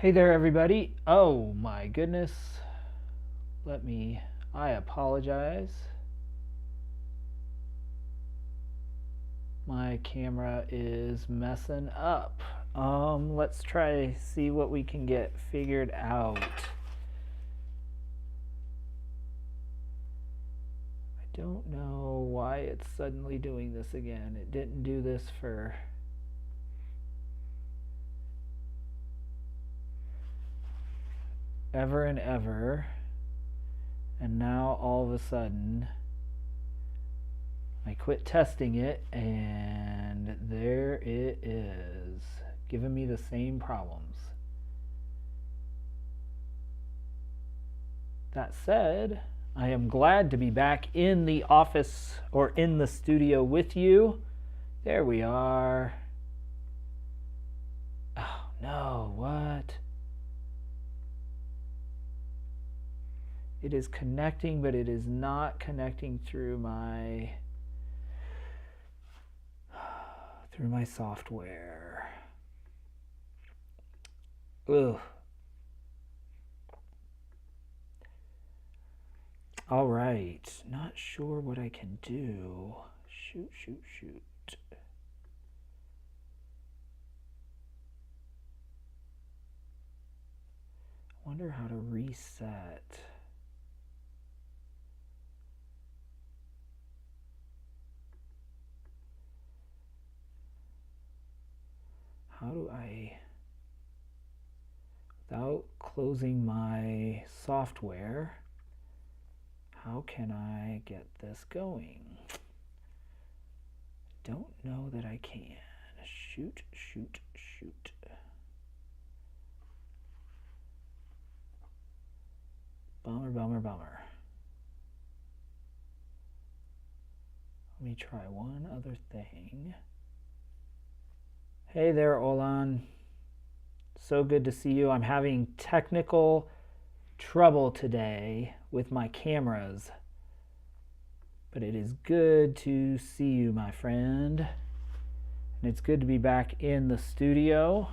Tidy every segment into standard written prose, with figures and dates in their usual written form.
Hey there, everybody. Oh my goodness. I apologize. My camera is messing up. Let's try see what we can get figured out. I don't know why it's suddenly doing this again. It didn't do this for ever and ever, and now all of a sudden I quit testing it and there it is, giving me the same problems. That said, I am glad to be back in the office or in the studio with you. There we are. Oh no, what? It is connecting, but it is not connecting through my software. Ugh. All right, not sure what I can do. Shoot. I wonder how to reset. How do I, without closing my software, how can I get this going? Don't know that I can. Shoot. Bummer. Let me try one other thing. Hey there, Olan. So good to see you. I'm having technical trouble today with my cameras, but it is good to see you, my friend. And it's good to be back in the studio.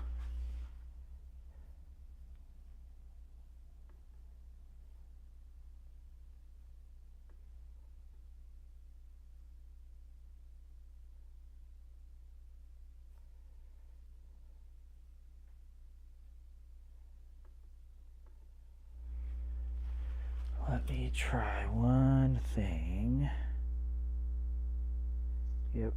Let me try one thing. Yep.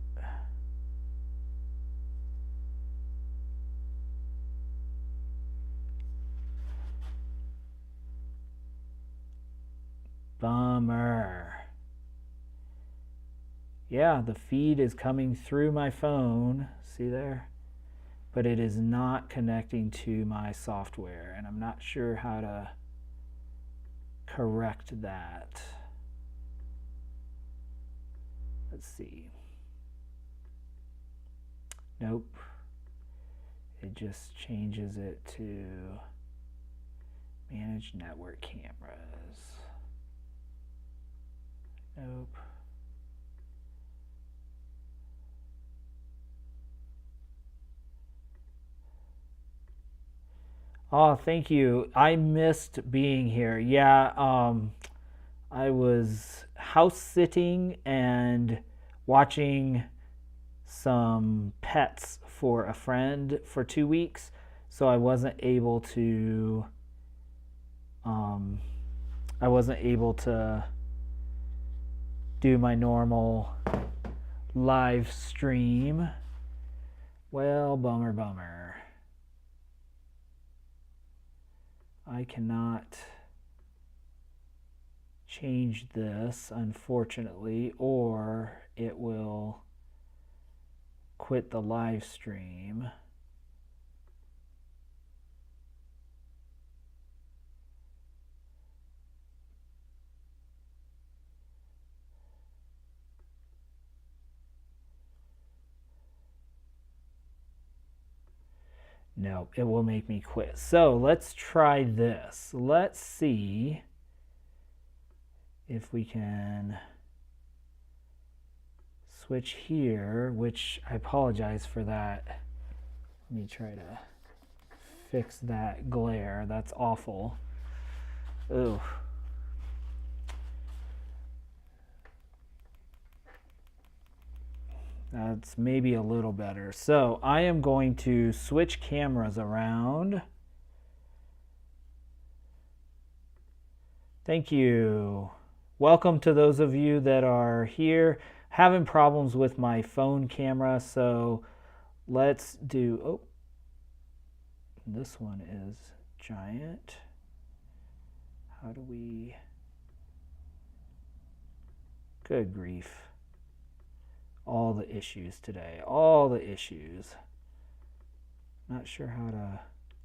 Bummer. Yeah, the feed is coming through my phone. See there? But it is not connecting to my software, and I'm not sure how to correct that. Let's see. Nope. It just changes it to manage network cameras. Nope. Oh, thank you. I missed being here. Yeah, I was house sitting and watching some pets for a friend for 2 weeks, so I wasn't able to do my normal live stream. Well, bummer. I cannot change this, unfortunately, or it will quit the live stream. No, it will make me quit. So let's try this. Let's see if we can switch here, which I apologize for that. Let me try to fix that glare. That's awful. Ooh. That's maybe a little better. So I am going to switch cameras around. Thank you. Welcome to those of you that are here. Having problems with my phone camera, so let's do, oh, this one is giant. How do we, good grief. All the issues today, all the issues. Not sure how to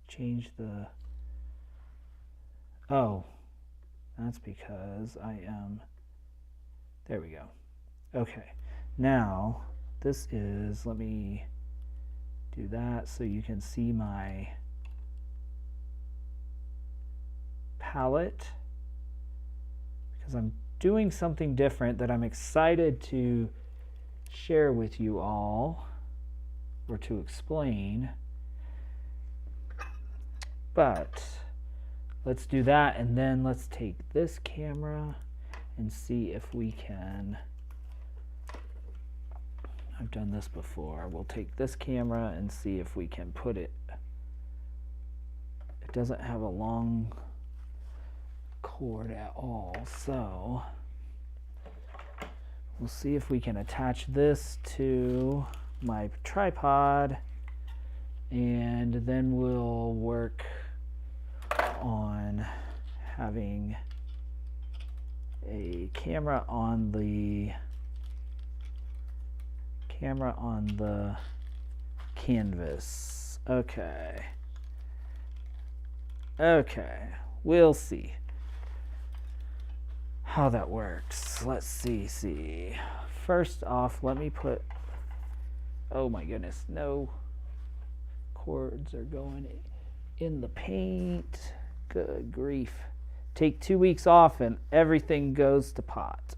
change the, oh, that's because I am, there we go. Okay, now this is, let me do that so you can see my palette, because I'm doing something different that I'm excited to share with you all, or to explain. But let's do that, and then let's take this camera and see if we can, I've done this before, we'll take this camera and see if we can put it, it doesn't have a long cord at all, so we'll see if we can attach this to my tripod, and then we'll work on having a camera on the canvas. Okay. Okay, we'll see how that works. Let's see. First off, let me put, oh my goodness, no cords are going in the paint. Good grief. Take 2 weeks off and everything goes to pot.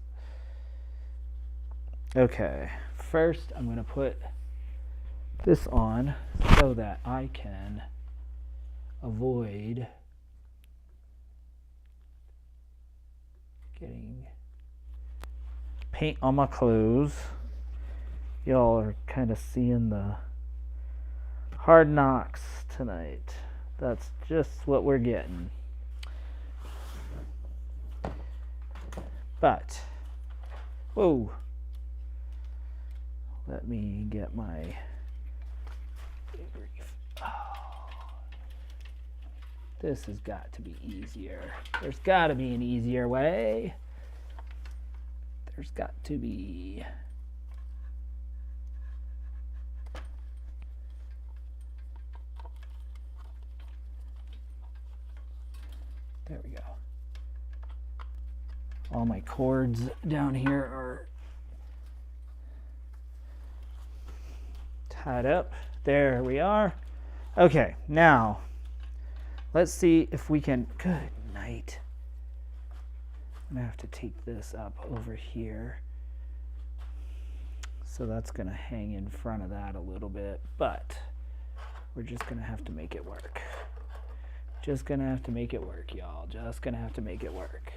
Okay, first I'm going to put this on so that I can avoid getting paint on my clothes. Y'all are kind of seeing the hard knocks tonight. That's just what we're getting. But, whoa. Let me get my, this has got to be easier. There's got to be an easier way. There's got to be. There we go. All my cords down here are tied up. There we are. Okay, now let's see if we can, good night. I'm gonna have to take this up over here. So that's gonna hang in front of that a little bit, but we're just gonna have to make it work. Just gonna have to make it work, y'all. Just gonna have to make it work.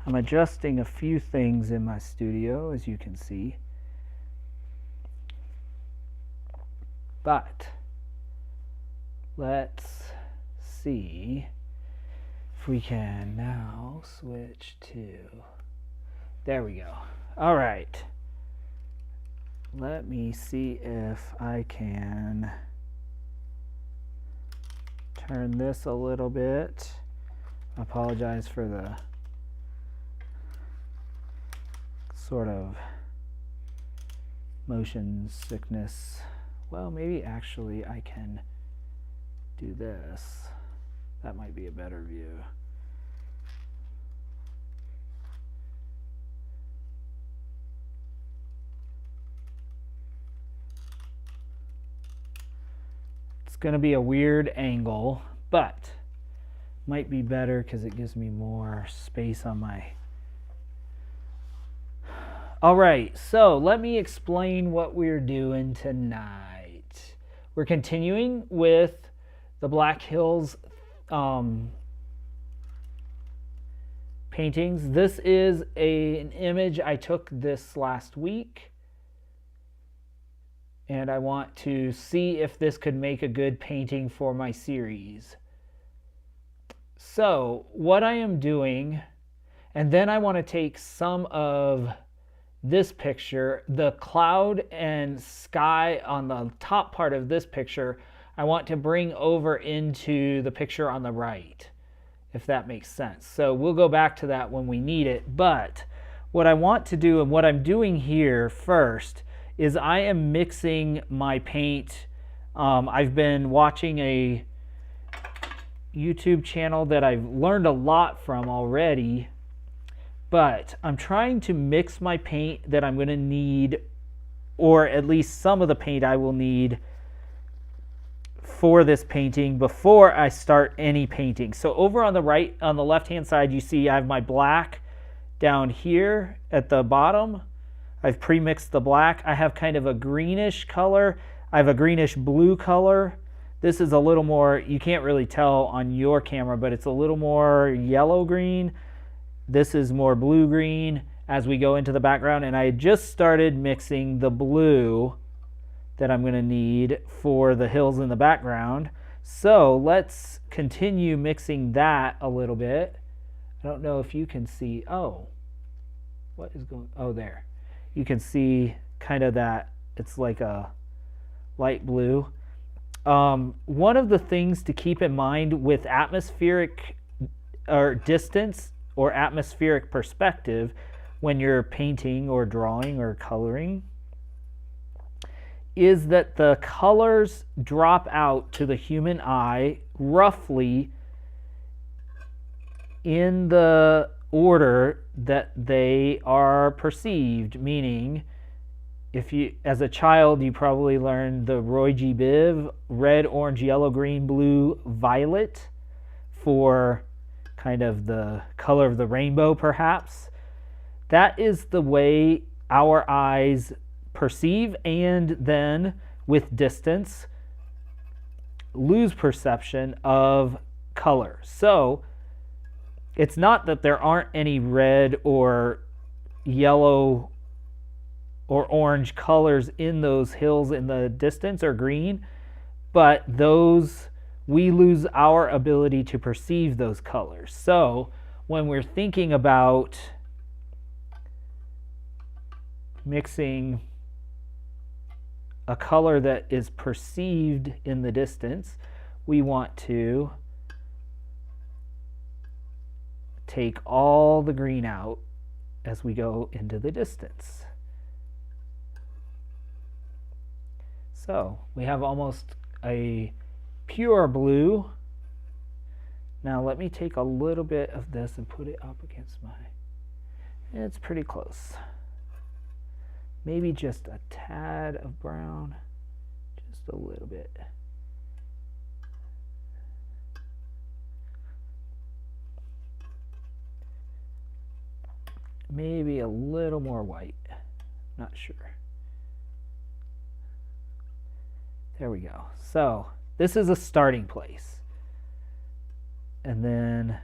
I'm adjusting a few things in my studio, as you can see. But let's see if we can now switch to, there we go. All right. Let me see if I can turn this a little bit. I apologize for the sort of motion sickness. Well, maybe actually I can do this. That might be a better view. It's going to be a weird angle, but Might be better because it gives me more space on my... All right, so let me explain what we're doing tonight. We're continuing with the Black Hills paintings. This is an image I took this last week, and I want to see if this could make a good painting for my series. So what I am doing, and then I want to take some of this picture, the cloud and sky on the top part of this picture, I want to bring over into the picture on the right, if that makes sense. So we'll go back to that when we need it. But what I want to do, and what I'm doing here first, is I am mixing my paint. I've been watching a YouTube channel that I've learned a lot from already, but I'm trying to mix my paint that I'm going to need, or at least some of the paint I will need for this painting before I start any painting. So over on the right, on the left hand side, you see I have my black down here at the bottom. I've pre-mixed the black. I have kind of a greenish color. I have a greenish blue color. This is a little more, you can't really tell on your camera, but it's a little more yellow green. This is more blue green as we go into the background. And I just started mixing the blue that I'm going to need for the hills in the background. So let's continue mixing that a little bit. I don't know if you can see, oh, what is going, oh, there. You can see kind of that, it's like a light blue. One of the things to keep in mind with atmospheric or distance or atmospheric perspective when you're painting or drawing or coloring is that the colors drop out to the human eye roughly in the order that they are perceived, meaning if you, as a child, you probably learned the Roy G. Biv, red, orange, yellow, green, blue, violet, for kind of the color of the rainbow, perhaps. That is the way our eyes perceive, and then with distance lose perception of color. So it's not that there aren't any red or yellow or orange colors in those hills in the distance, or green, but those, we lose our ability to perceive those colors. So when we're thinking about mixing a color that is perceived in the distance, we want to take all the green out as we go into the distance. So we have almost a pure blue. Now let me take a little bit of this and put it up against my, it's pretty close. Maybe just a tad of brown, just a little bit. Maybe a little more white, not sure. There we go. So this is a starting place. And then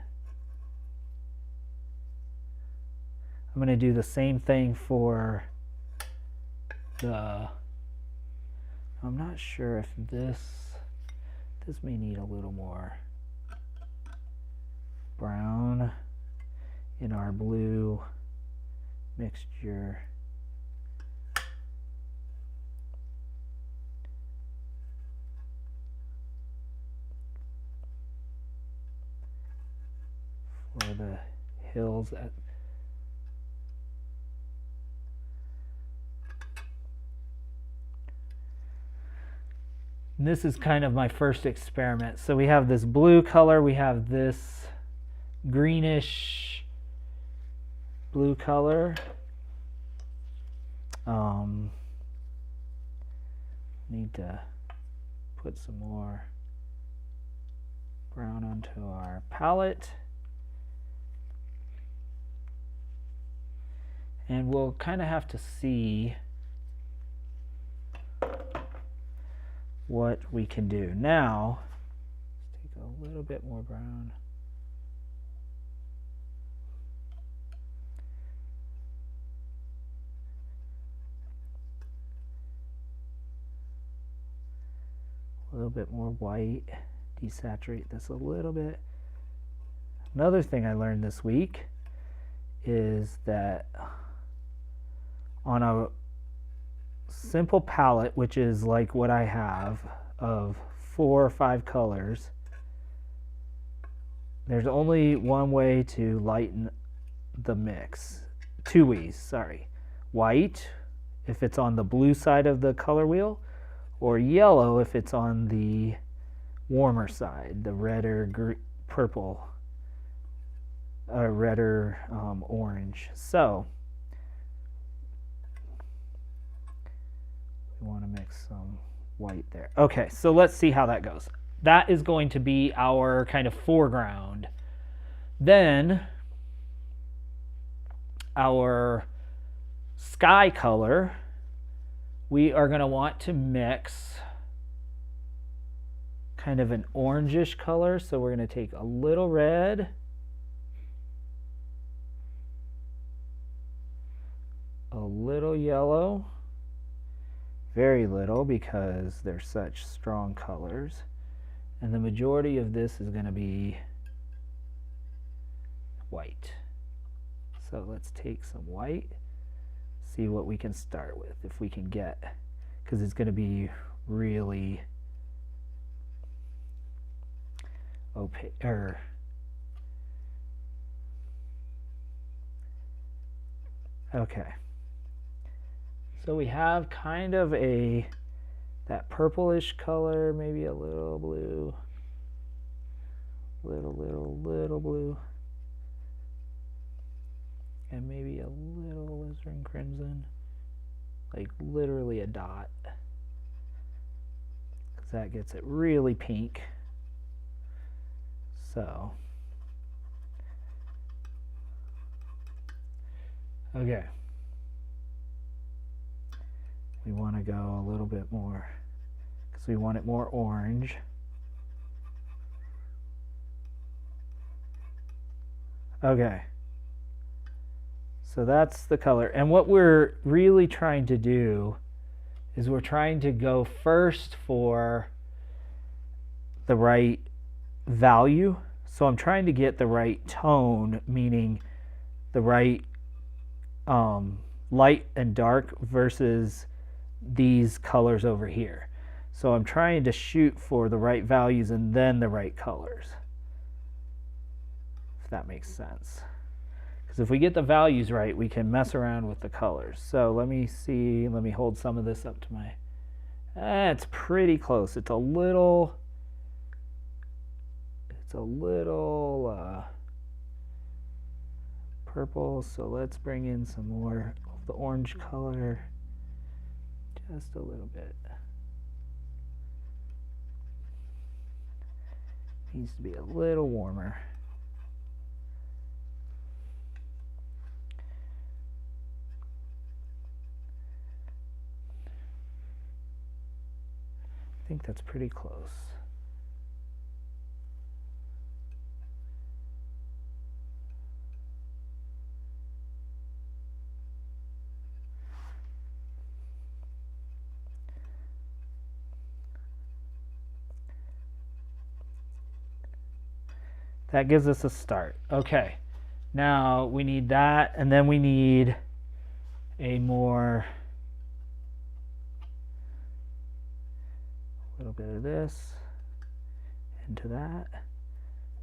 I'm going to do the same thing for the, I'm not sure if this may need a little more brown in our blue mixture. For the hills at this is kind of my first experiment. So we have this blue color, we have this greenish blue color. Need to put some more brown onto our palette. And we'll kind of have to see what we can do. Now, let's take a little bit more brown. A little bit more white. Desaturate this a little bit. Another thing I learned this week is that on a simple palette, which is like what I have of 4 or 5 colors, there's only one way to lighten the mix. 2 ways, sorry. White, if it's on the blue side of the color wheel, or yellow if it's on the warmer side, the redder purple, redder orange. So we want to mix some white there. Okay, so let's see how that goes. That is going to be our kind of foreground. Then our sky color, we are going to want to mix kind of an orangish color. So we're going to take a little red, a little yellow, very little because they're such strong colors, and the majority of this is going to be white. So let's take some white, see what we can start with, if we can get, because it's going to be really opaque, okay. So we have kind of that purplish color, maybe a little blue, little blue, and maybe a little alizarin crimson, like literally a dot, because that gets it really pink. So, okay. We want to go a little bit more because we want it more orange. Okay. So that's the color. And what we're really trying to do is we're trying to go first for the right value. So I'm trying to get the right tone, meaning the right light and dark versus these colors over here. So I'm trying to shoot for the right values and then the right colors, if that makes sense. Because if we get the values right, we can mess around with the colors. So let me see, let me hold some of this up to my, it's pretty close. It's a little purple, so let's bring in some more of the orange color. Just a little bit. Needs to be a little warmer. I think that's pretty close. That gives us a start. Okay, now we need that, and then we need a little bit of this into that.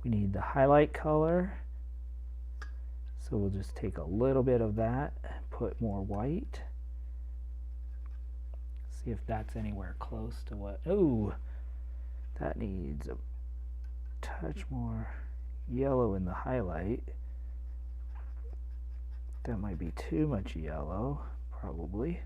We need the highlight color, so we'll just take a little bit of that and put more white. See if that's anywhere close to what, oh, that needs a touch more yellow in the highlight. That might be too much yellow, probably.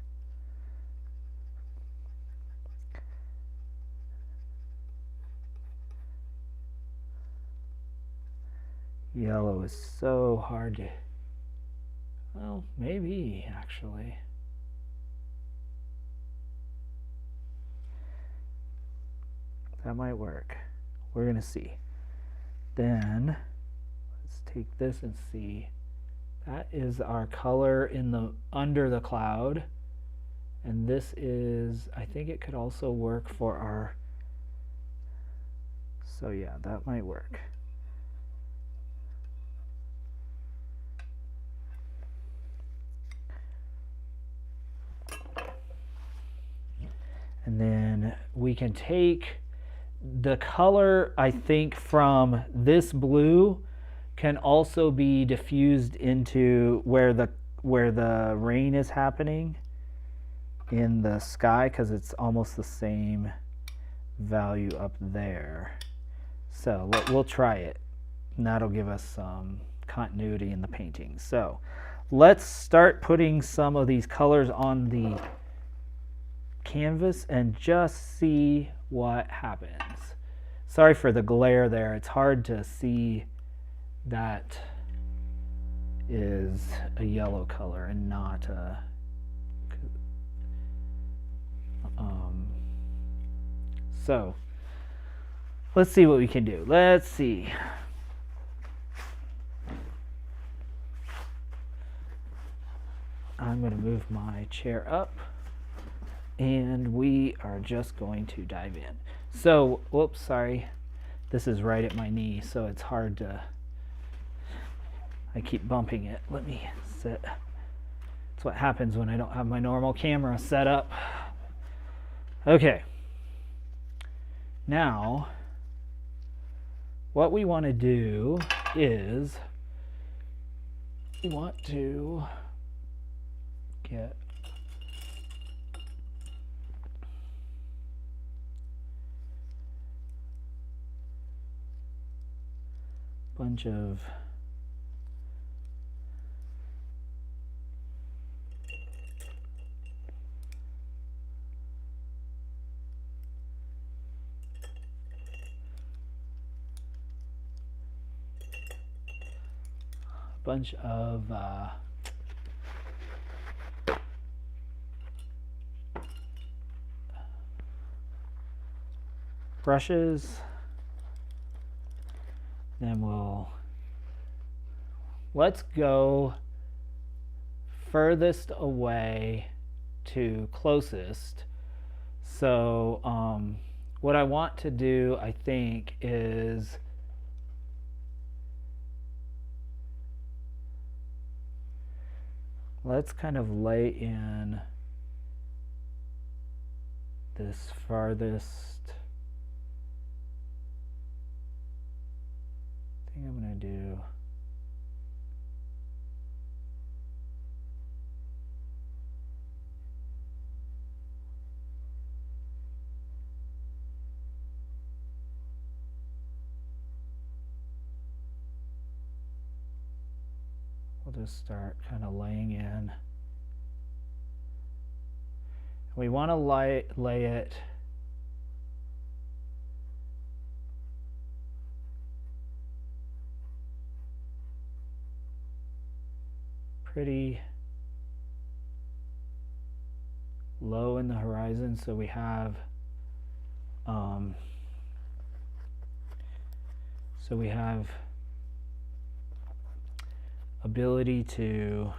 Yellow is so hard to, well, maybe actually. That might work. We're gonna see. Then let's take this and see. That is our color in the under the cloud. And this is, I think it could also work for our, so yeah, that might work. And then we can take the color, I think, from this blue can also be diffused into where the rain is happening in the sky, because it's almost the same value up there. So we'll try it, and that'll give us some continuity in the painting. So let's start putting some of these colors on the canvas and just see what happens. Sorry for the glare there. It's hard to see that is a yellow color and not a so let's see what we can do. Let's see. I'm going to move my chair up and we are just going to dive in. So, whoops, sorry. This is right at my knee, so it's hard to, I keep bumping it. Let me sit. That's what happens when I don't have my normal camera set up. Okay. Now, what we want to do is we want to get a bunch of brushes. Then let's go furthest away to closest. So what I want to do, I think, is let's kind of lay in this farthest thing I'm going to do. We'll just start kind of laying in. We want to lay it pretty low in the horizon, so we have ability to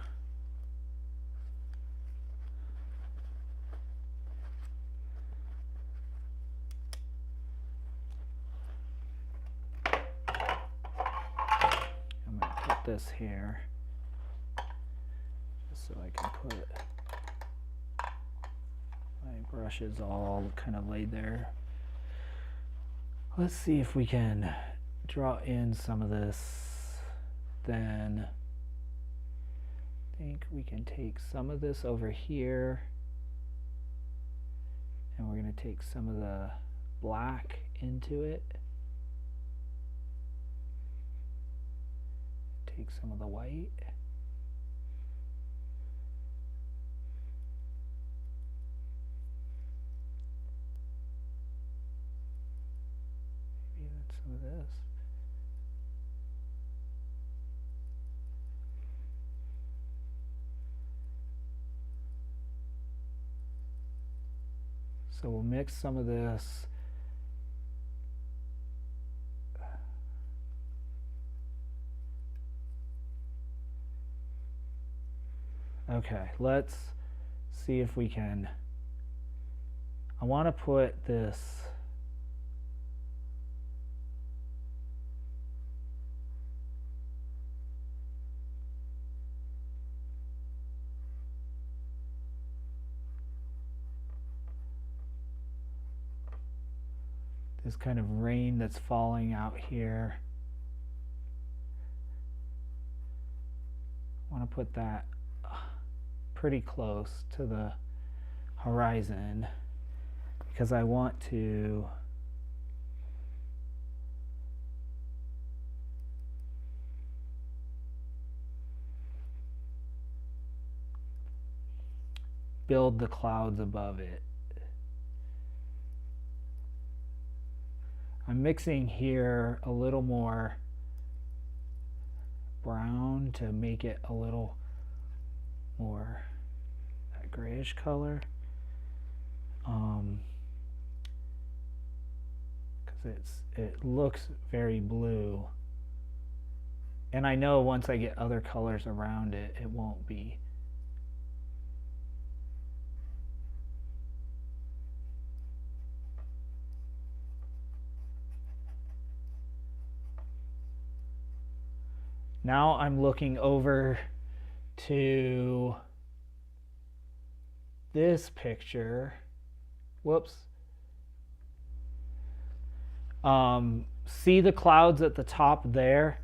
I'm going to put this here just so I can put my brushes all kind of laid there. Let's see if we can draw in some of this. Then I think we can take some of this over here, and we're going to take some of the black into it. Take some of the white. Maybe that's some of this. So we'll mix some of this. Okay, let's see if we can. I want to put this kind of rain that's falling out here. I want to put that pretty close to the horizon because I want to build the clouds above it. I'm mixing here a little more brown to make it a little more that grayish color, because it looks very blue, and I know once I get other colors around it, it won't be. Now I'm looking over to this picture. Whoops. See the clouds at the top there?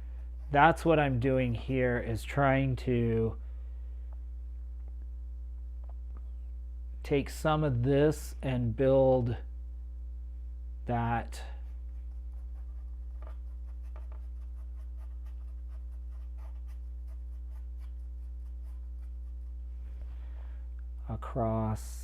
That's what I'm doing here, is trying to take some of this and build that across.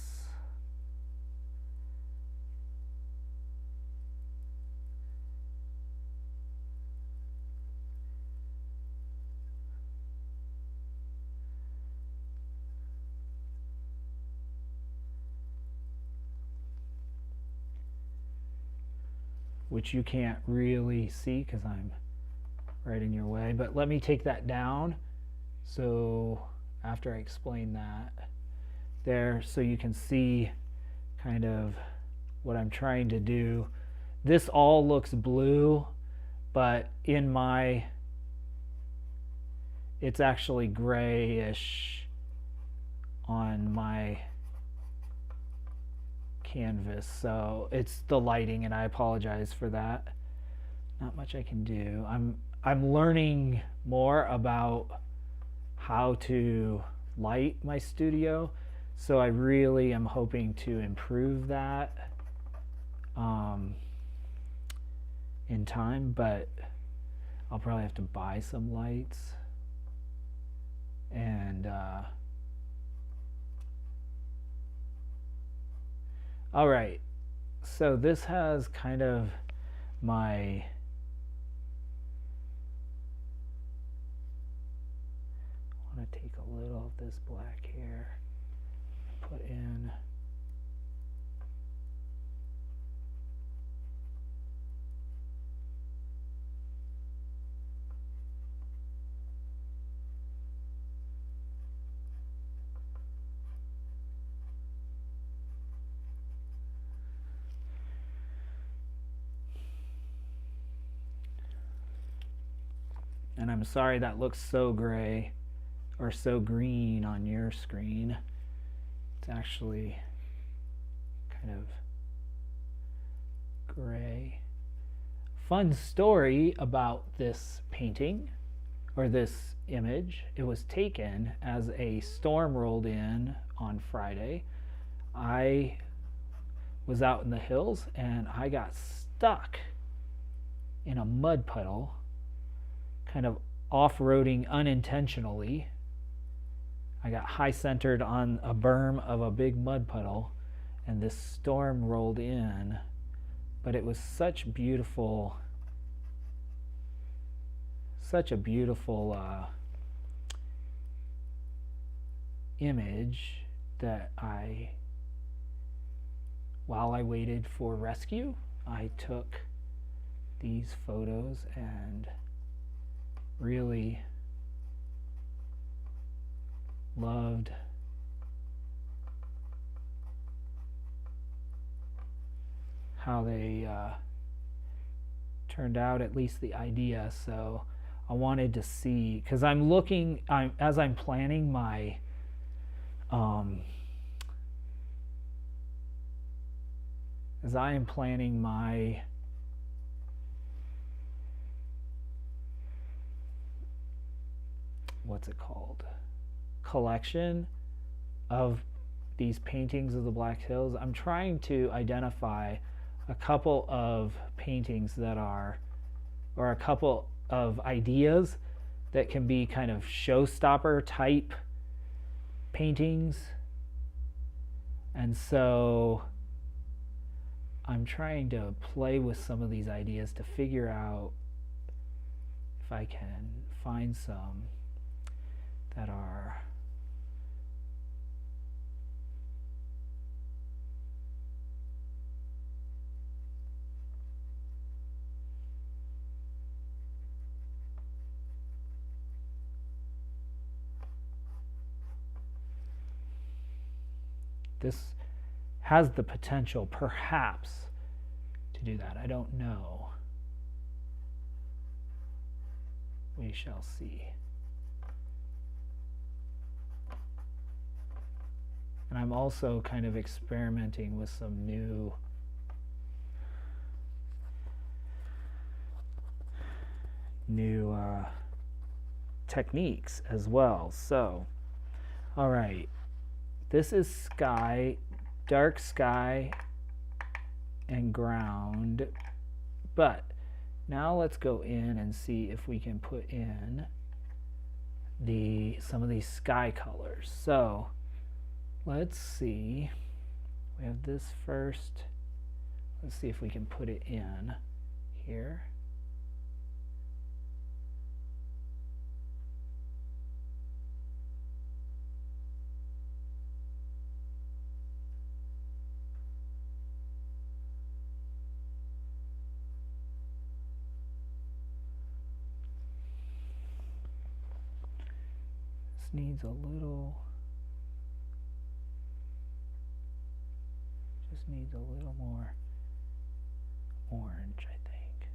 Which you can't really see because I'm right in your way, but let me take that down. So after I explain that there, so you can see kind of what I'm trying to do. This all looks blue, but in my, it's actually grayish on my canvas, so it's the lighting, and I apologize for that. Not much I can do. I'm learning more about how to light my studio, so I really am hoping to improve that in time, but I'll probably have to buy some lights. And all right, so this has kind of my, I want to take a little of this black here, put in. And I'm sorry that looks so gray or so green on your screen. It's actually kind of gray. Fun story about this painting or this image. It was taken as a storm rolled in on Friday. I was out in the hills and I got stuck in a mud puddle, kind of off-roading unintentionally. I got high-centered on a berm of a big mud puddle, and this storm rolled in. But it was such a beautiful image that I while I waited for rescue, I took these photos and really loved how they turned out, at least the idea. So I wanted to see, because as I'm planning my what's it called, collection of these paintings of the Black Hills, I'm trying to identify a couple of paintings that are, or a couple of ideas that can be kind of showstopper type paintings. And so I'm trying to play with some of these ideas to figure out if I can find some that are this has the potential perhaps to do that. I don't know. We shall see. And I'm also kind of experimenting with some new techniques as well. So, all right, this is sky, dark sky and ground, but now let's go in and see if we can put in some of these sky colors. So let's see, we have this first. Let's see if we can put it in here. This needs a little, just needs a little more orange, I think.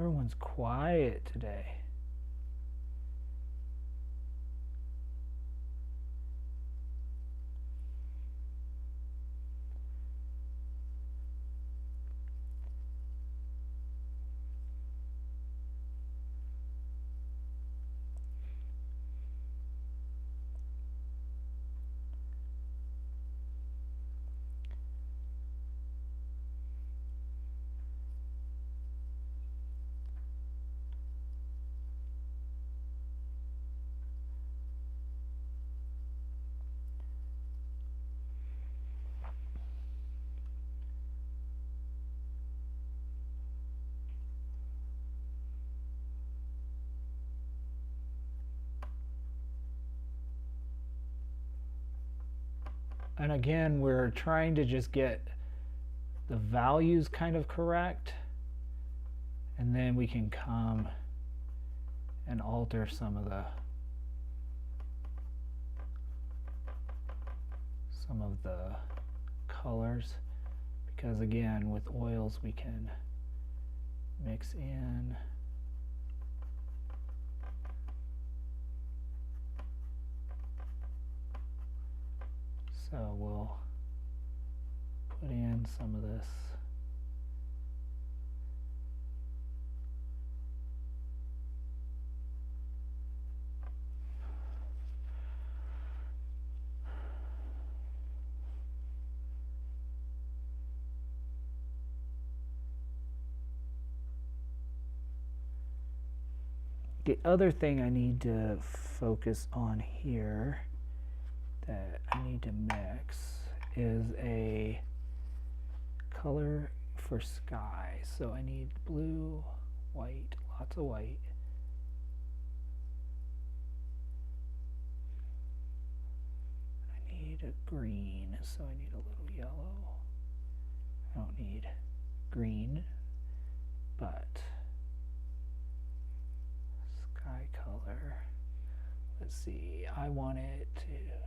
Everyone's quiet today. And again, we're trying to just get the values kind of correct, and then we can come and alter some of the colors, because again, with oils we can mix in so we'll put in some of this. The other thing I need to focus on here that I need to mix is a color for sky. So I need blue, white, lots of white. I need a green, so I need a little yellow. I don't need green, but sky color. Let's see, I want it to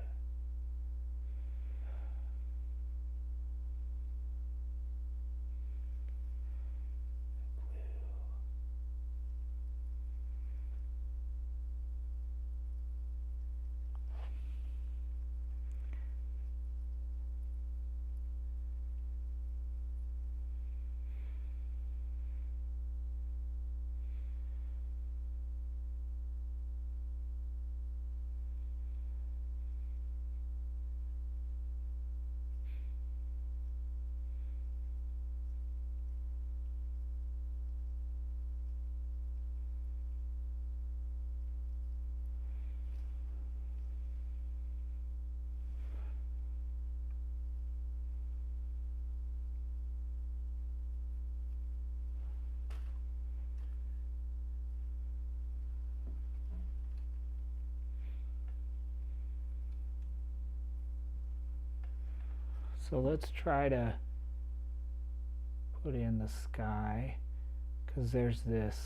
So let's try to put in the sky, because there's this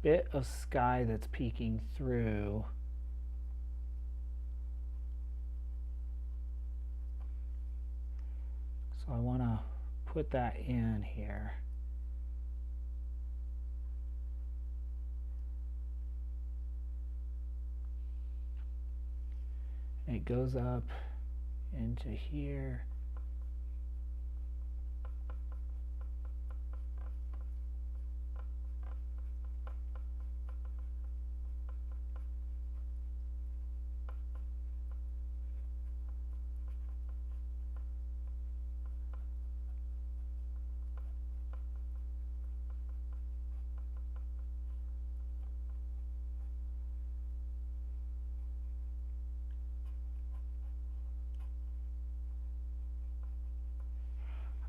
bit of sky that's peeking through. So I want to put that in here. It goes up into here.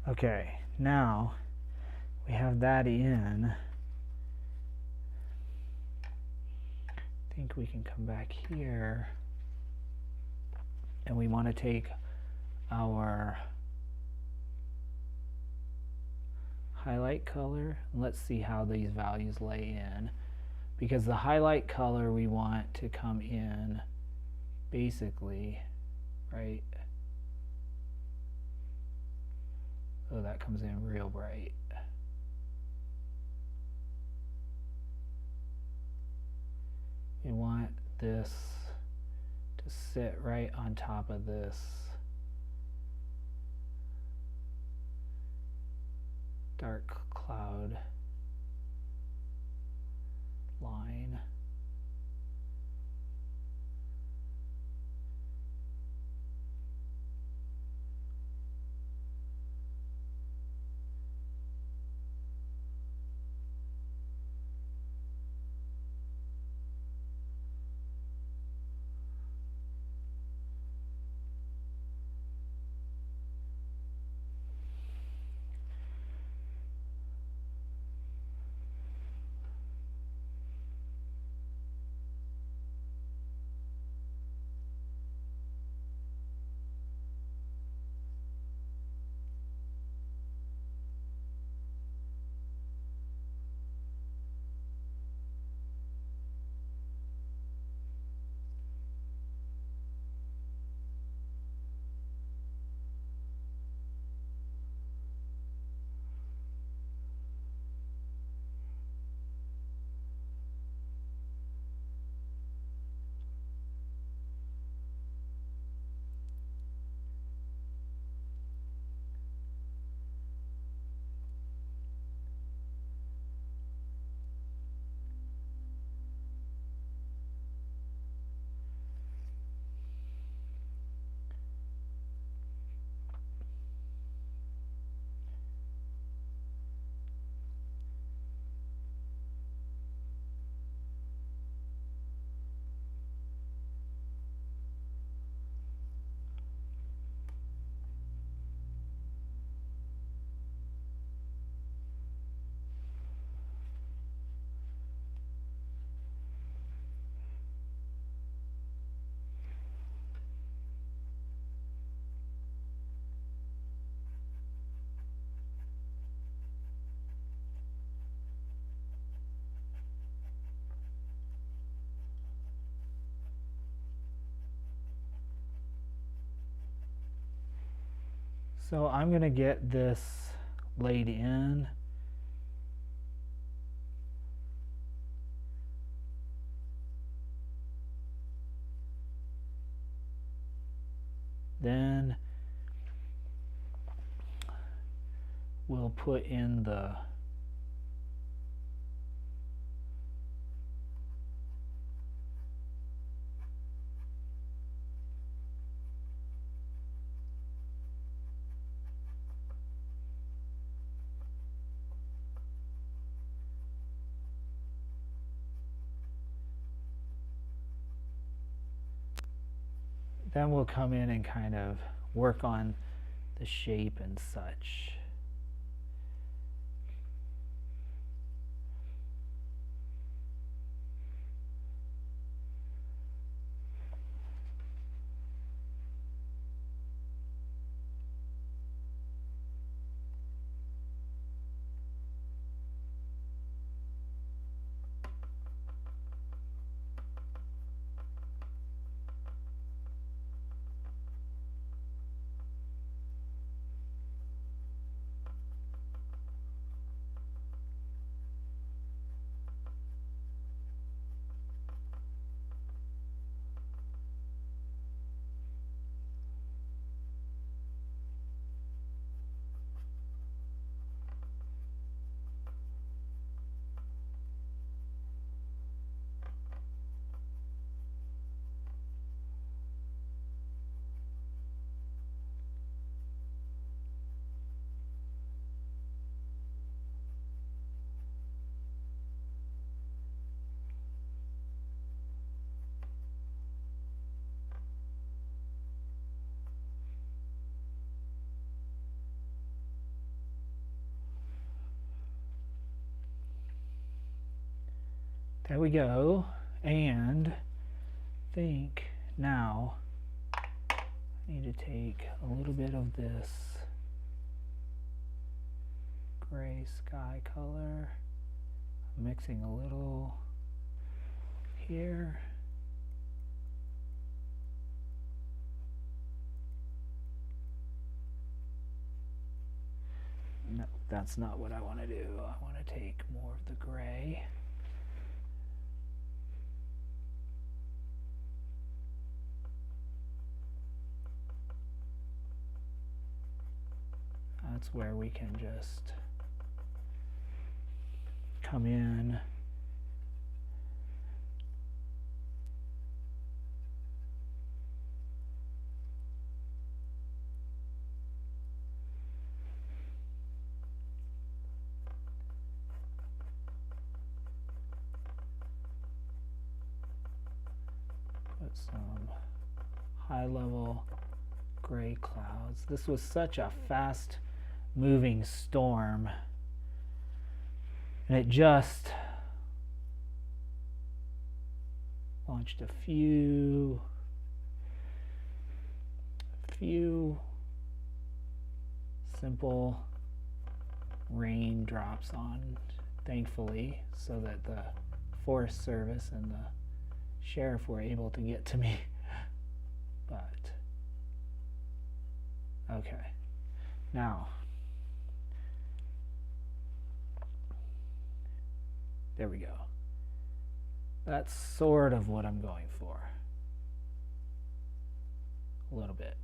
Okay, now we have that in. I think we can come back here, and we want to take our highlight color, and let's see how these values lay in, because the highlight color we want to come in basically right. Oh, that comes in real bright. we want this to sit right on top of this dark cloud line. So I'm going to get this laid in. Then we'll put in the then we'll come in and kind of work on the shape and such. There we go. And I think now I need to take a little bit of this gray sky color, mixing a little here. No, that's not what I want to do. I want to take more of the gray. clouds where we can just come in. Put some high-level gray clouds. This was such a fast moving storm, and it just launched a few simple raindrops on, thankfully, so that the Forest Service and the sheriff were able to get to me. But okay, now there we go. That's sort of what I'm going for. A little bit.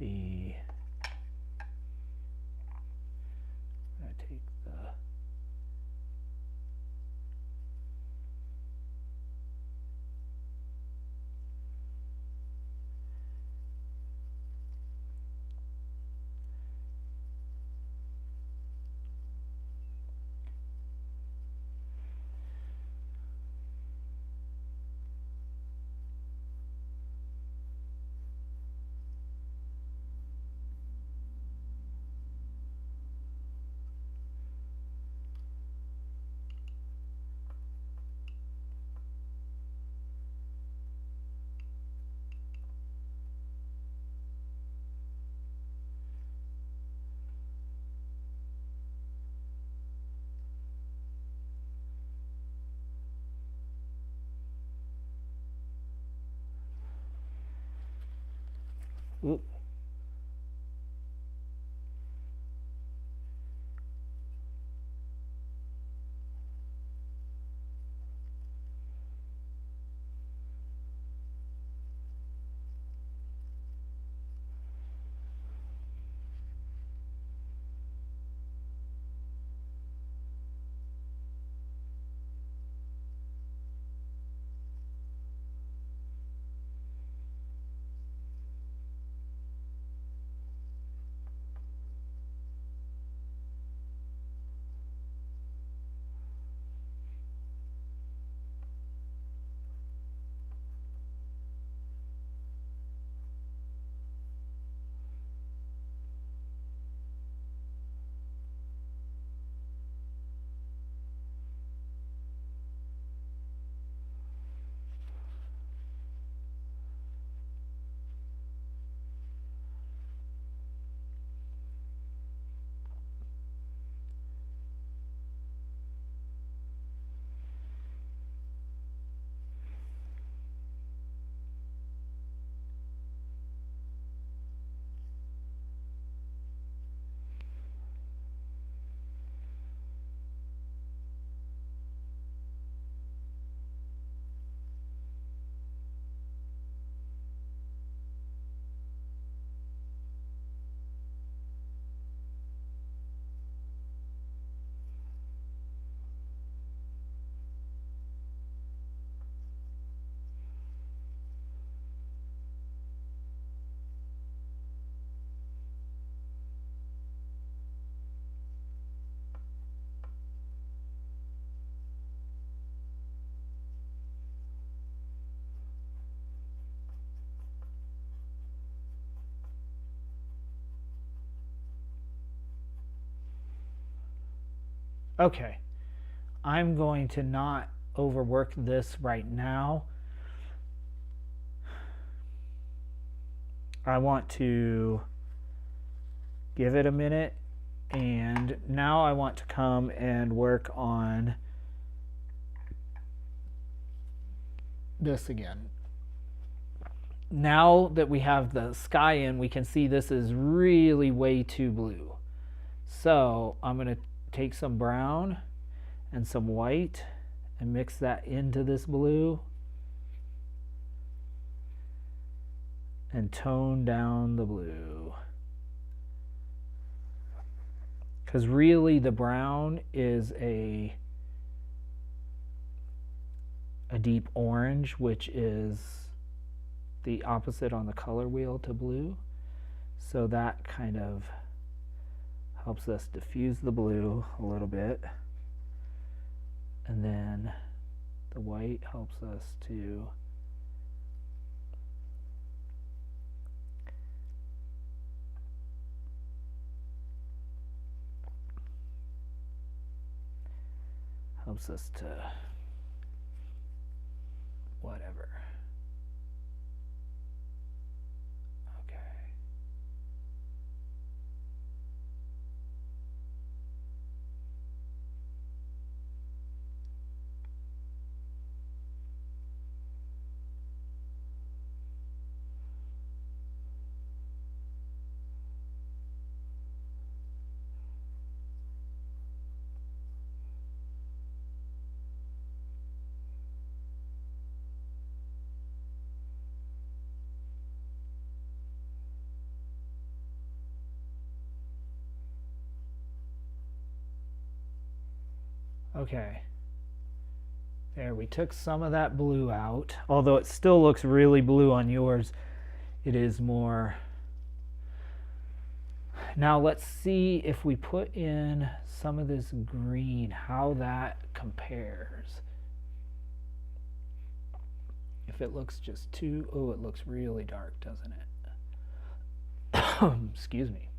I'm going to take the Oop. Okay, I'm going to not overwork this right now. I want to give it a minute, and now I want to come and work on this again. Now that we have the sky in, we can see this is really way too blue. So I'm going to take some brown and some white and mix that into this blue and tone down the blue. Because really the brown is a deep orange, which is the opposite on the color wheel to blue. So that kind of helps us diffuse the blue a little bit. And then the white helps us to whatever. Okay. Okay. There, we took some of that blue out. Although it still looks really blue on yours, it is more. Now let's see if we put in some of this green, how that compares. If it looks just too, oh, it looks really dark, doesn't it? Excuse me.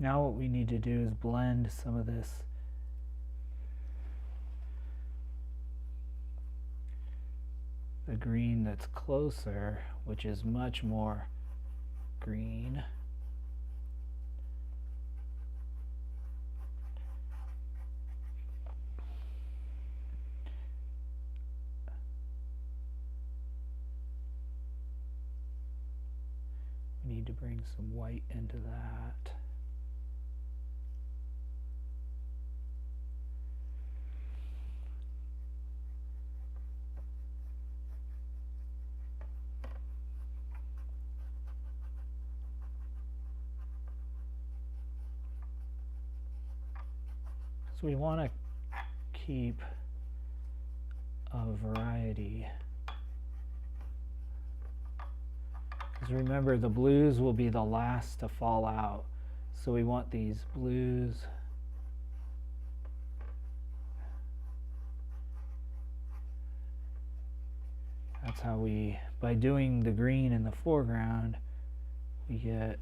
Now what we need to do is blend some of this the green that's closer, which is much more green. We need to bring some white into that. So we want to keep a variety. Because remember, the blues will be the last to fall out. So we want these blues. That's how we, by doing the green in the foreground, we get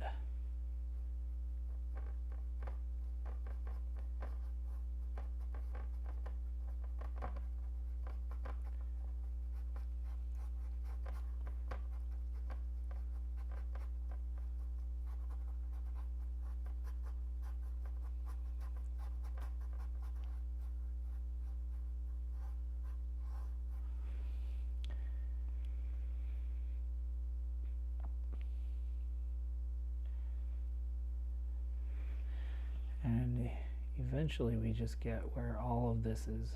eventually we just get where all of this is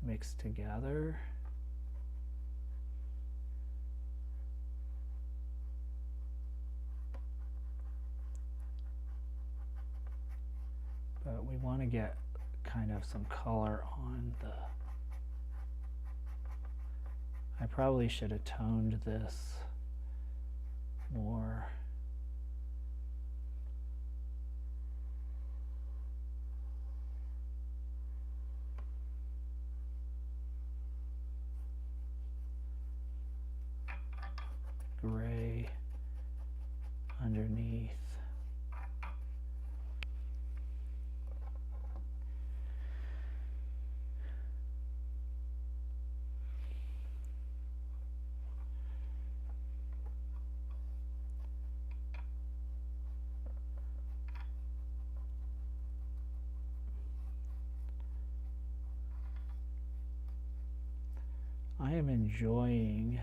mixed together. but we want to get kind of some color on the... I probably should have toned this more. Gray underneath. I am enjoying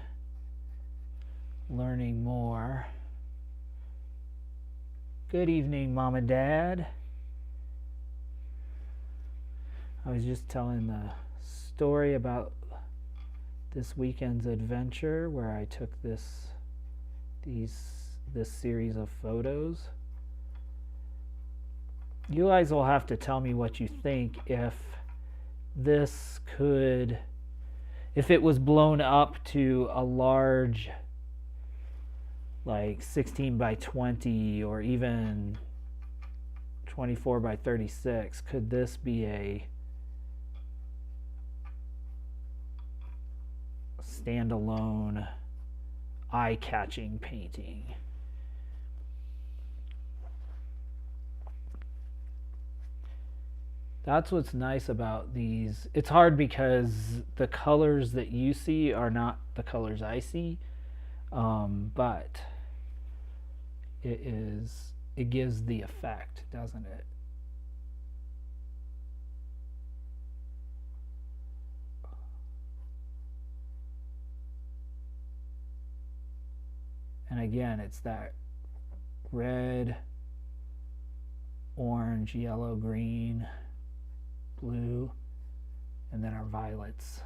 learning more. Good evening, Mom and Dad. I was just telling the story about this weekend's adventure where I took this series of photos. You guys will have to tell me what you think if this could, if it was blown up to a large, like 16 by 20 or even 24 by 36, could this be a standalone eye-catching painting? That's what's nice about these. It's hard because the colors that you see are not the colors I see, but it gives the effect, doesn't it? And again, it's that red, orange, yellow, green, blue, and then our violets.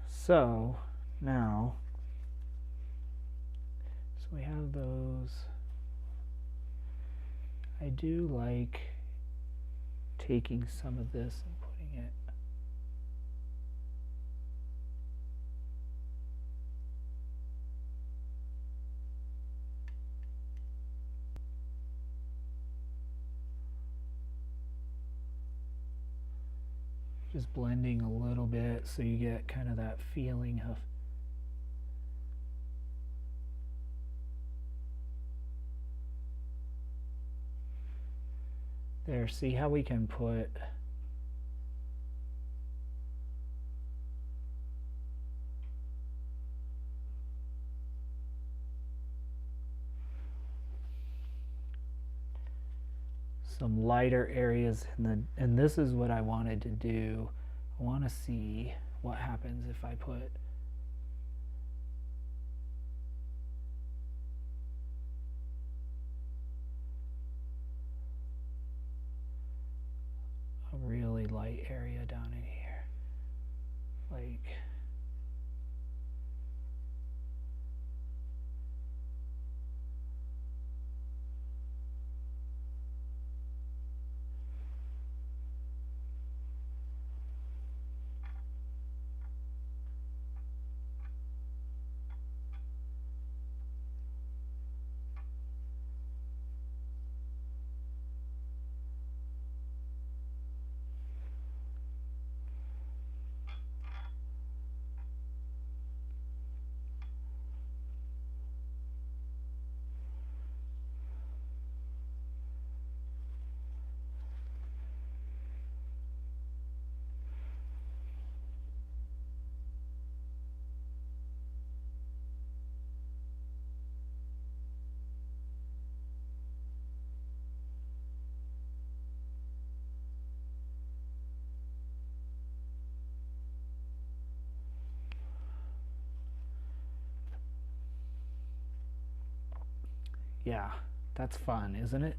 So now, so we have those. I do like taking some of this and putting it just blending a little bit so you get kind of that feeling of there. See how we can put some lighter areas and this is what I wanted to do. I want to see what happens if I put a really light area down in here, like Yeah, that's fun, isn't it?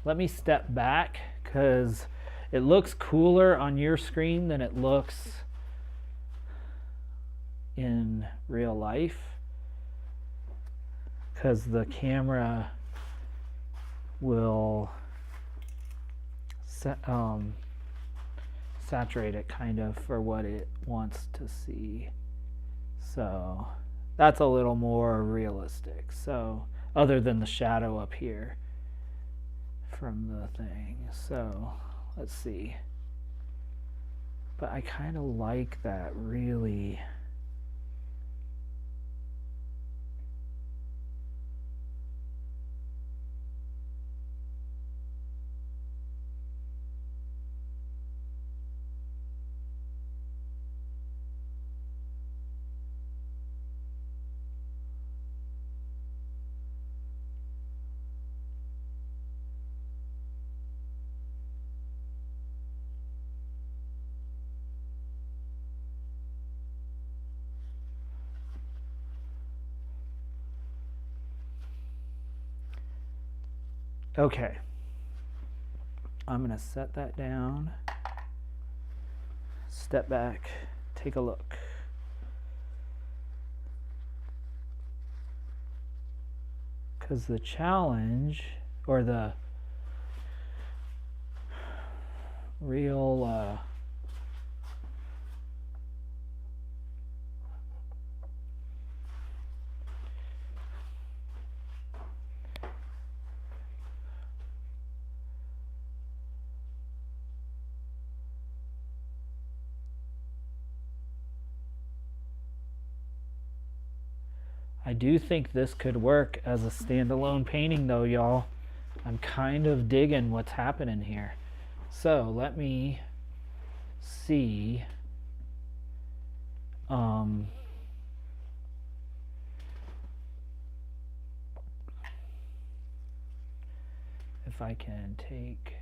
Let me step back because it looks cooler on your screen than it looks in real life, because the camera will saturate it kind of for what it wants to see. So that's a little more realistic. So other than the shadow up here from the thing. So let's see. But I kind of like that really. Okay, I'm going to set that down, step back, take a look. Because the challenge, or the real I do think this could work as a standalone painting though, y'all. I'm kind of digging what's happening here. So let me see. If I can take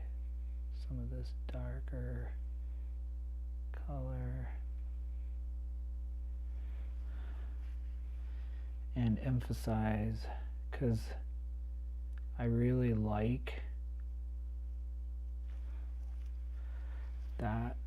some of this darker color and emphasize, because I really like that.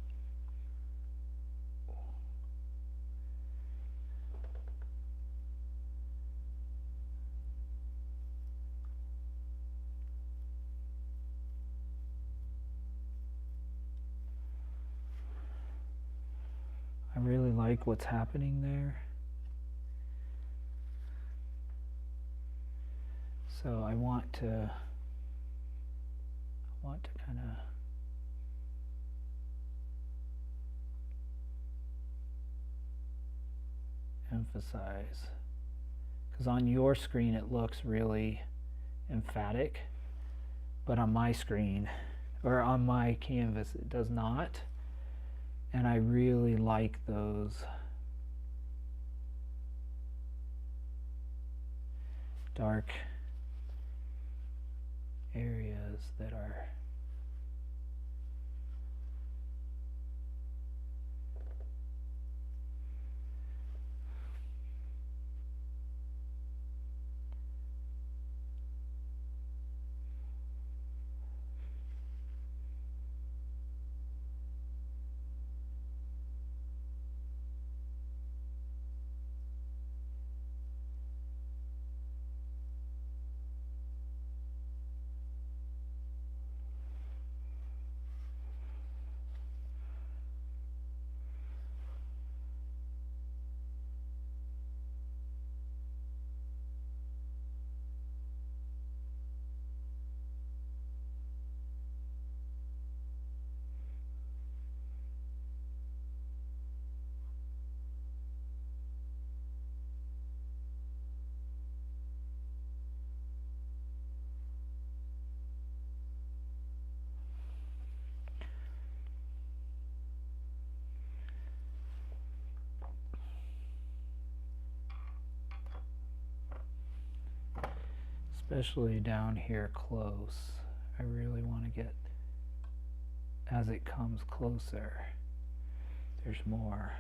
I really like what's happening there. So I want to kind of emphasize, because on your screen it looks really emphatic, but on my screen or on my canvas it does not. And I really like those dark areas that are especially down here close. I really want to get, as it comes closer, there's more.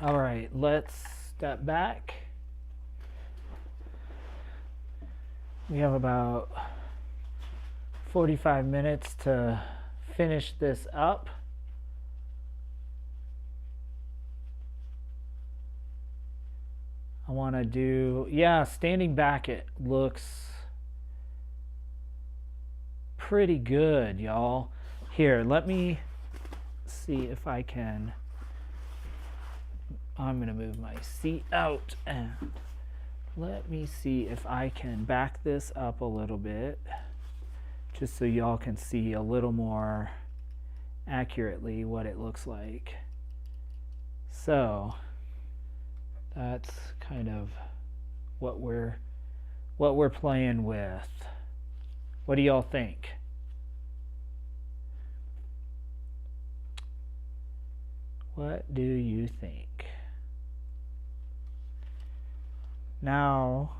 All right, let's step back. We have about 45 minutes to finish this up. I want to do, yeah, standing back, it looks pretty good, y'all. Here, let me see if I can. I'm going to move my seat out and let me see if I can back this up a little bit just so y'all can see a little more accurately what it looks like. So that's kind of what we're playing with. What do y'all think? What do you think? Now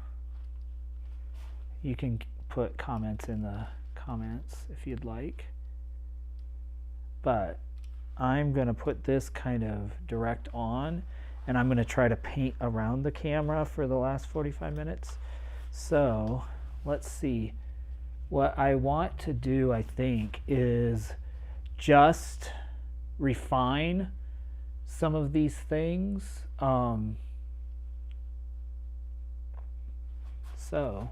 you can put comments in the comments if you'd like, but I'm going to put this kind of direct on, and I'm going to try to paint around the camera for the last 45 minutes. So let's see. What I want to do, I think, is just refine some of these things. So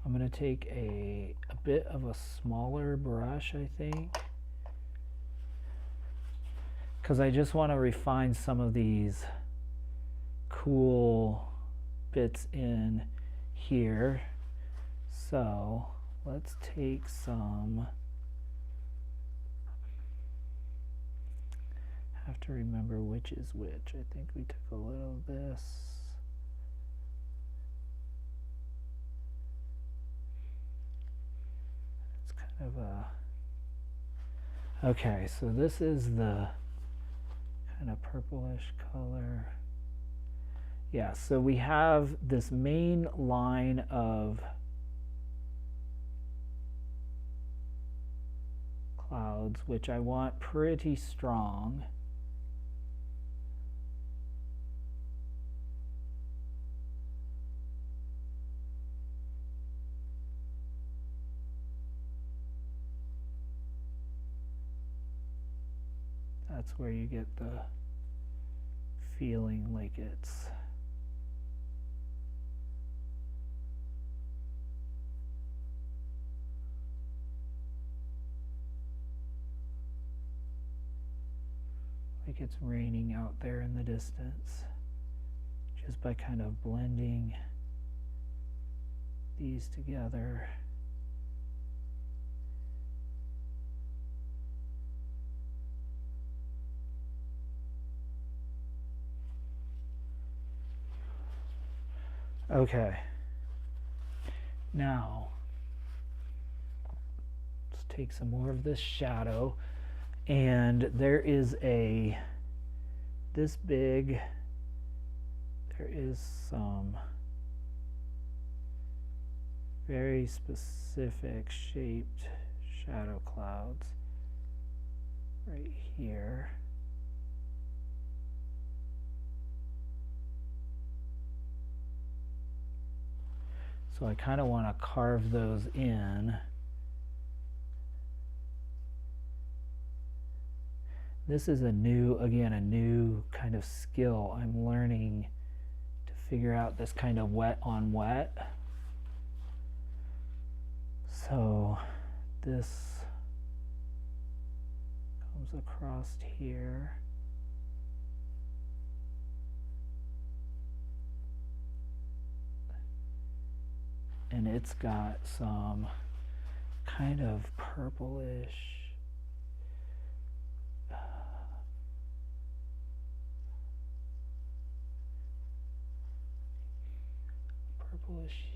I'm going to take a bit of a smaller brush, I think, because I just want to refine some of these cool bits in here. So let's take some, I have to remember which is which. I think we took a little of this. It's kind of a, okay, so this is the kind of purplish color. Yeah, so we have this main line of clouds, which I want pretty strong. That's where you get the feeling like it's raining out there in the distance, just by kind of blending these together. Okay, now let's take some more of this shadow, and there is this big, there is some very specific shaped shadow clouds right here. So I kind of want to carve those in. This is a new kind of skill I'm learning to figure out this kind of wet on wet. So this comes across here. And it's got some kind of purplish,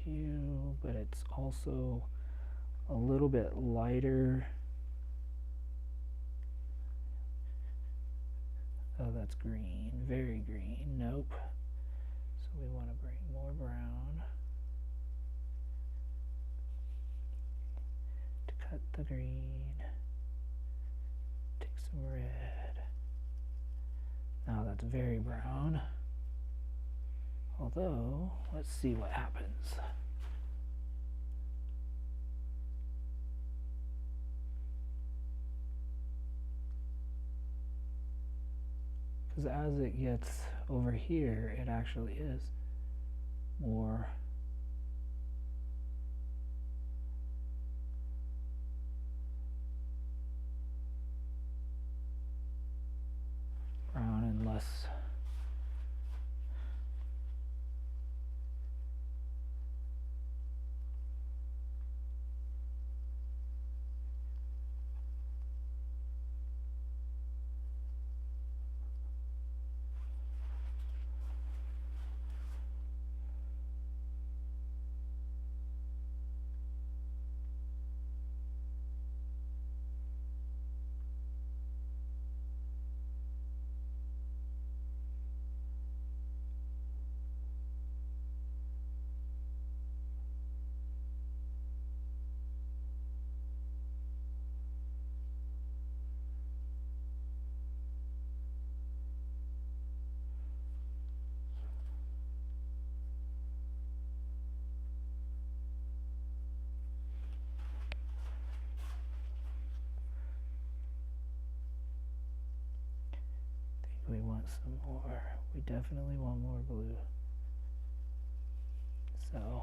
hue, but it's also a little bit lighter. Oh, that's green, very green. Nope. So we want to bring more brown to cut the green. Take some red. that's very brown. Although, let's see what happens. Because as it gets over here, it actually is more brown and less. We want some more. We definitely want more blue. So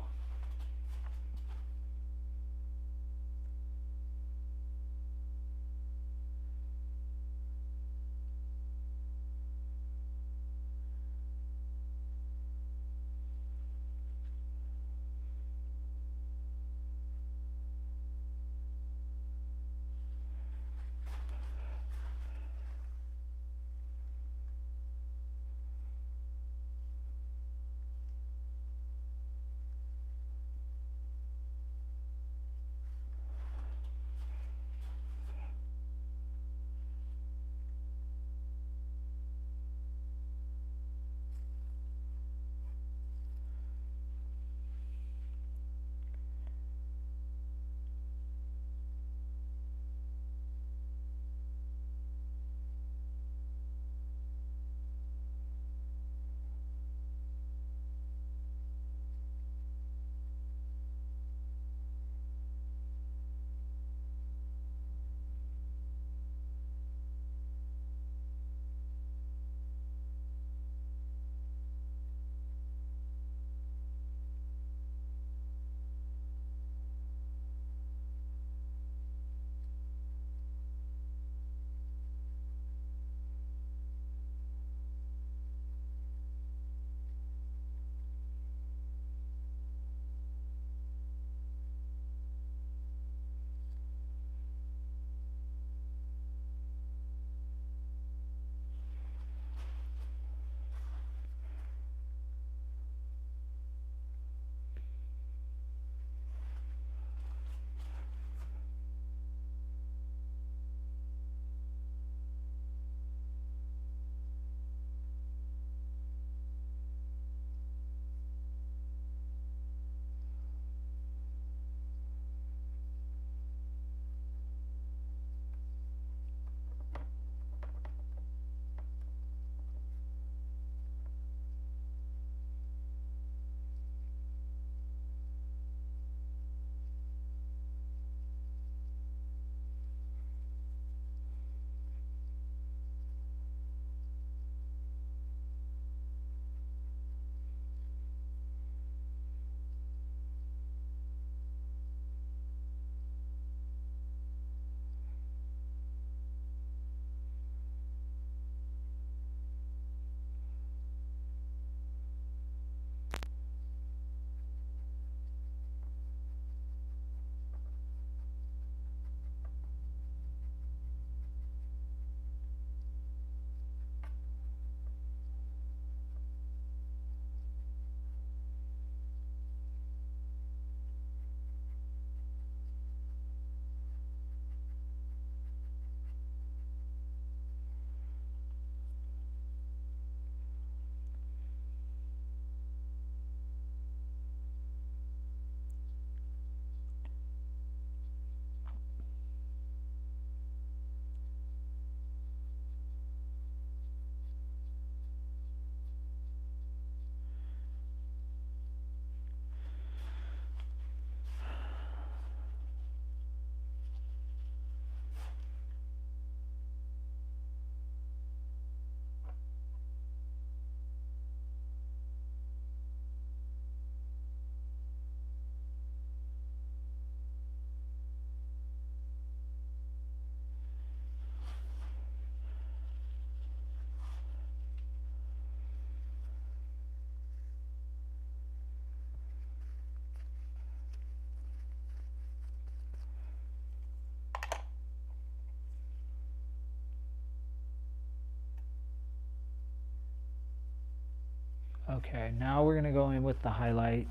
Okay, now we're going to go in with the highlight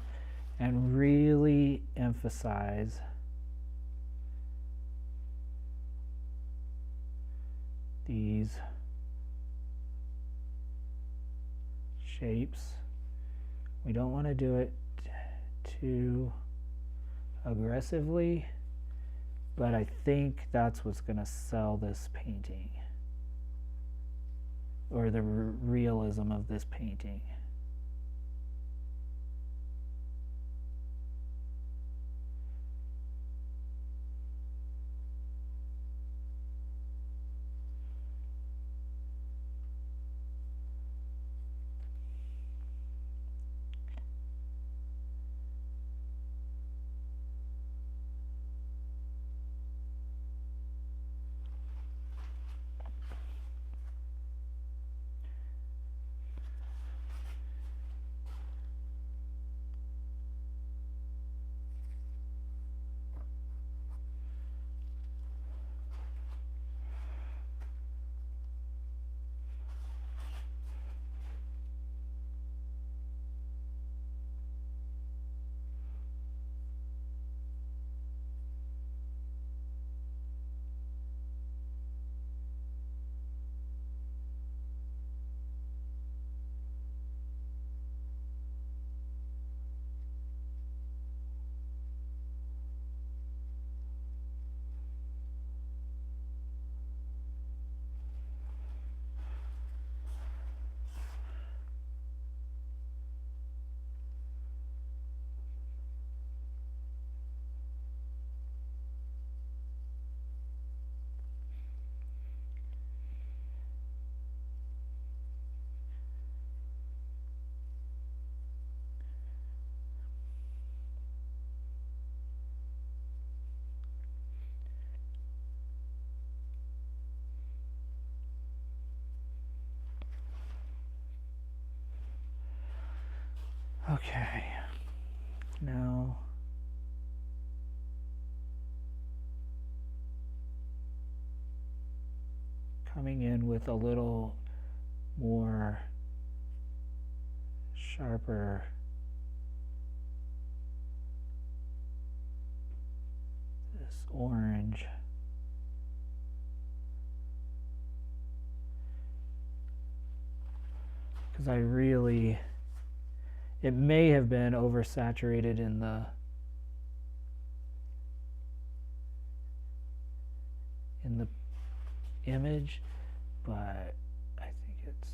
and really emphasize these shapes. We don't want to do it too aggressively, but I think that's what's going to sell this painting, or the realism of this painting. Okay, now coming in with a little more sharper this orange. Because it may have been oversaturated in the image, but I think it's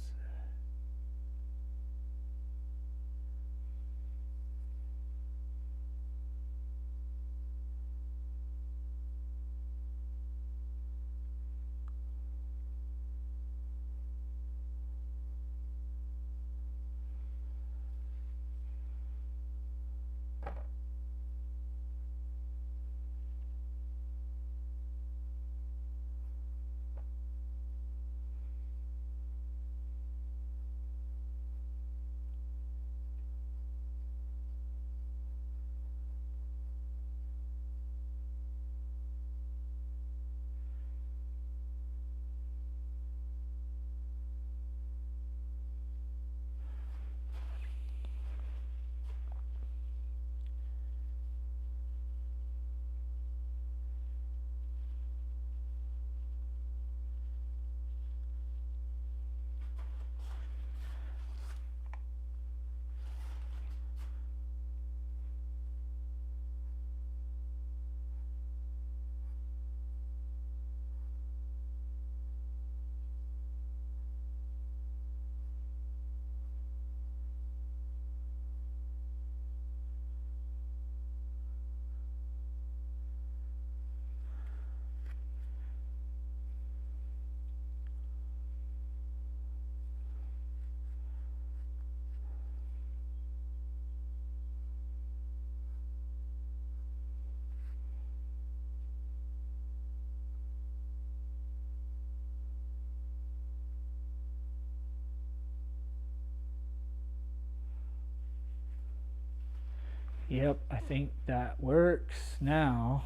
Yep, I think that works now.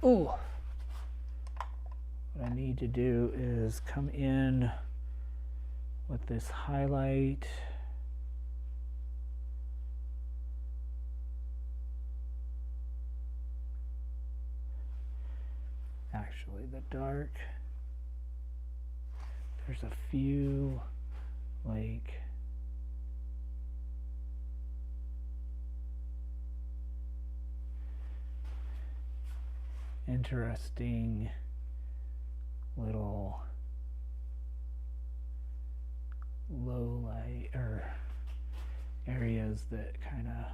Ooh. What I need to do is come in with this highlight. Actually, the dark, there's a few like interesting little low light or areas that kind of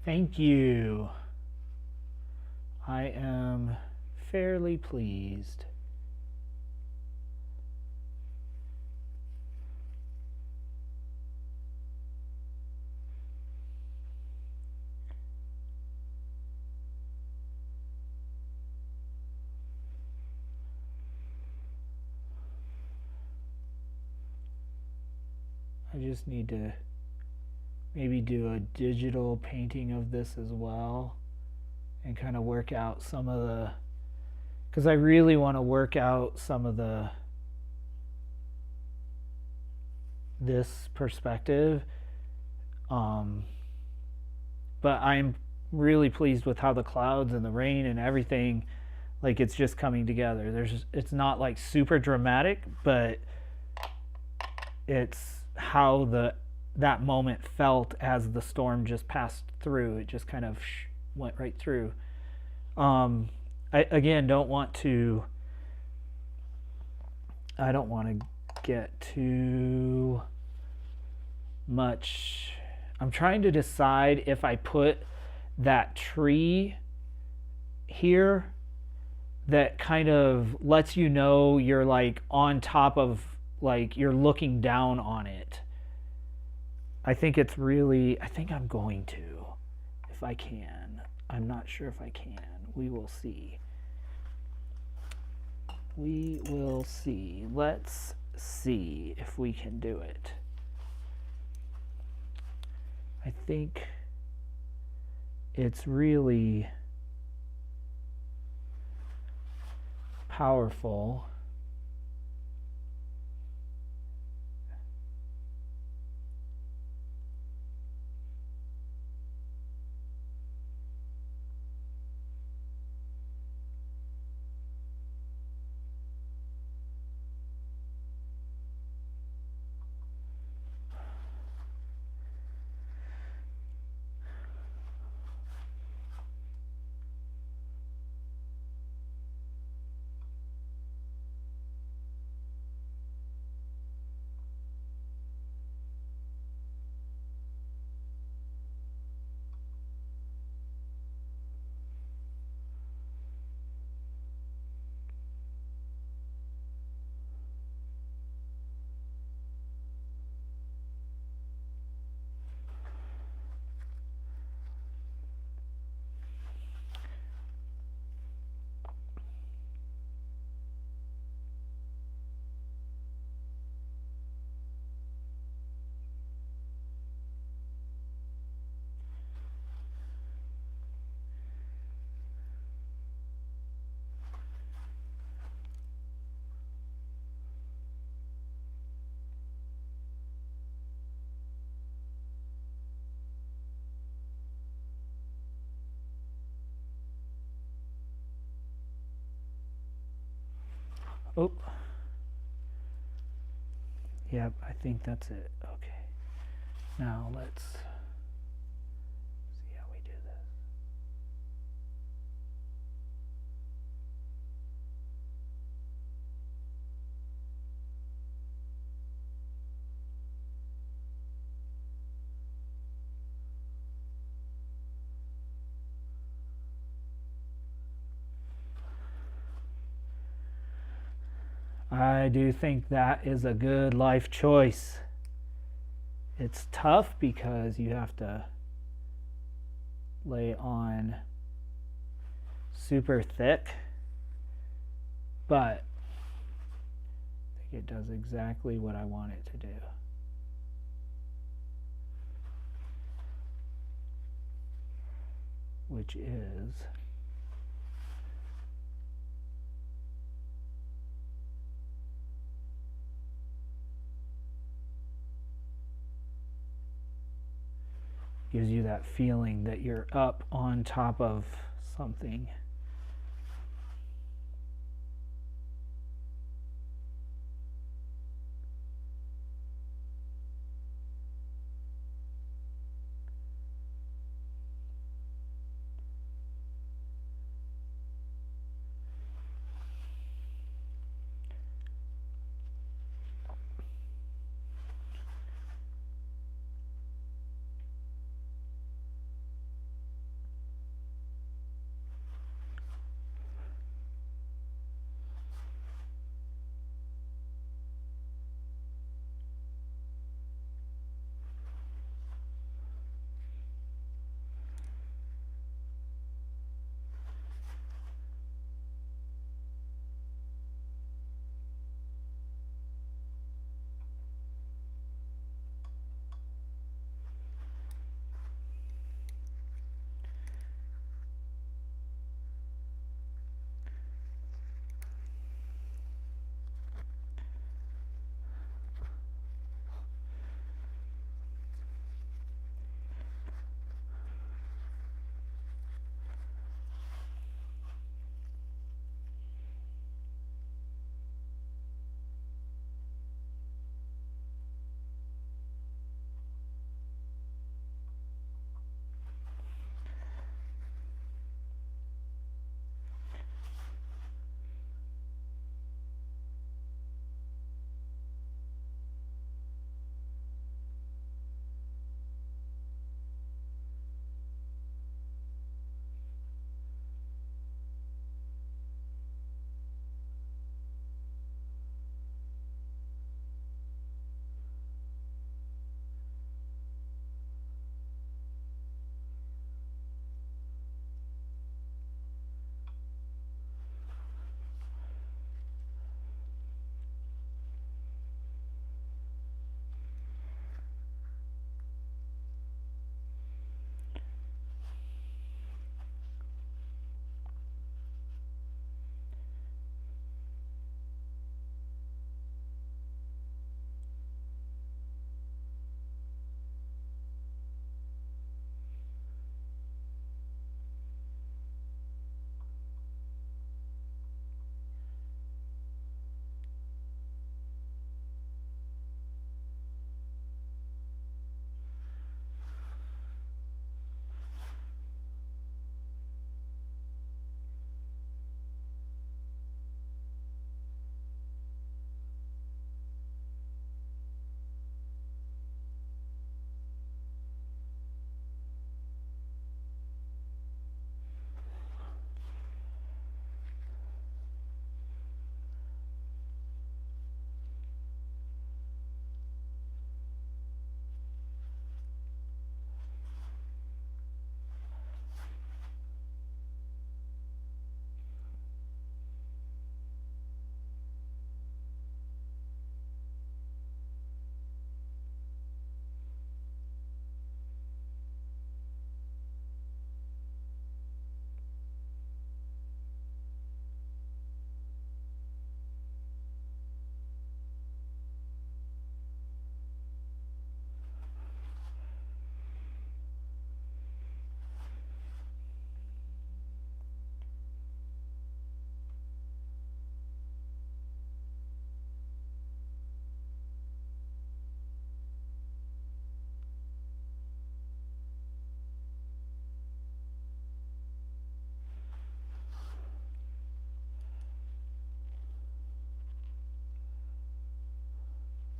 Thank you. I am fairly pleased. I just need to maybe do a digital painting of this as well and kind of work out some of the, because I really want to work out some of this perspective. But I'm really pleased with how the clouds and the rain and everything, like it's just coming together. It's not like super dramatic, but it's how that moment felt as the storm just passed through. It just kind of went right through. I again don't want to get too much. I'm trying to decide if I put that tree here that kind of lets you know you're like on top of, like you're looking down on it. I think I'm going to, if I can. I'm not sure if I can. We will see. We will see. Let's see if we can do it. I think it's really powerful. Oh. Yep, I think that's it. Okay. Now let's see how we do this. I do think that is a good life choice. It's tough because you have to lay on super thick, but I think it does exactly what I want it to do. Which is gives you that feeling that you're up on top of something.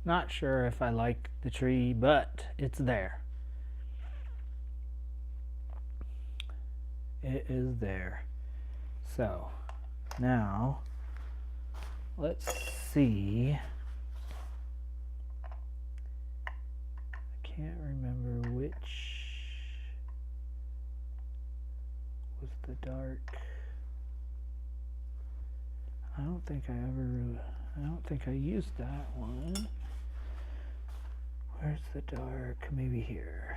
Not sure if I like the tree, but it's there. It is there. So now let's see. I can't remember which was the dark. I don't think I used that one. Where's the dark? Maybe here.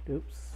Oops.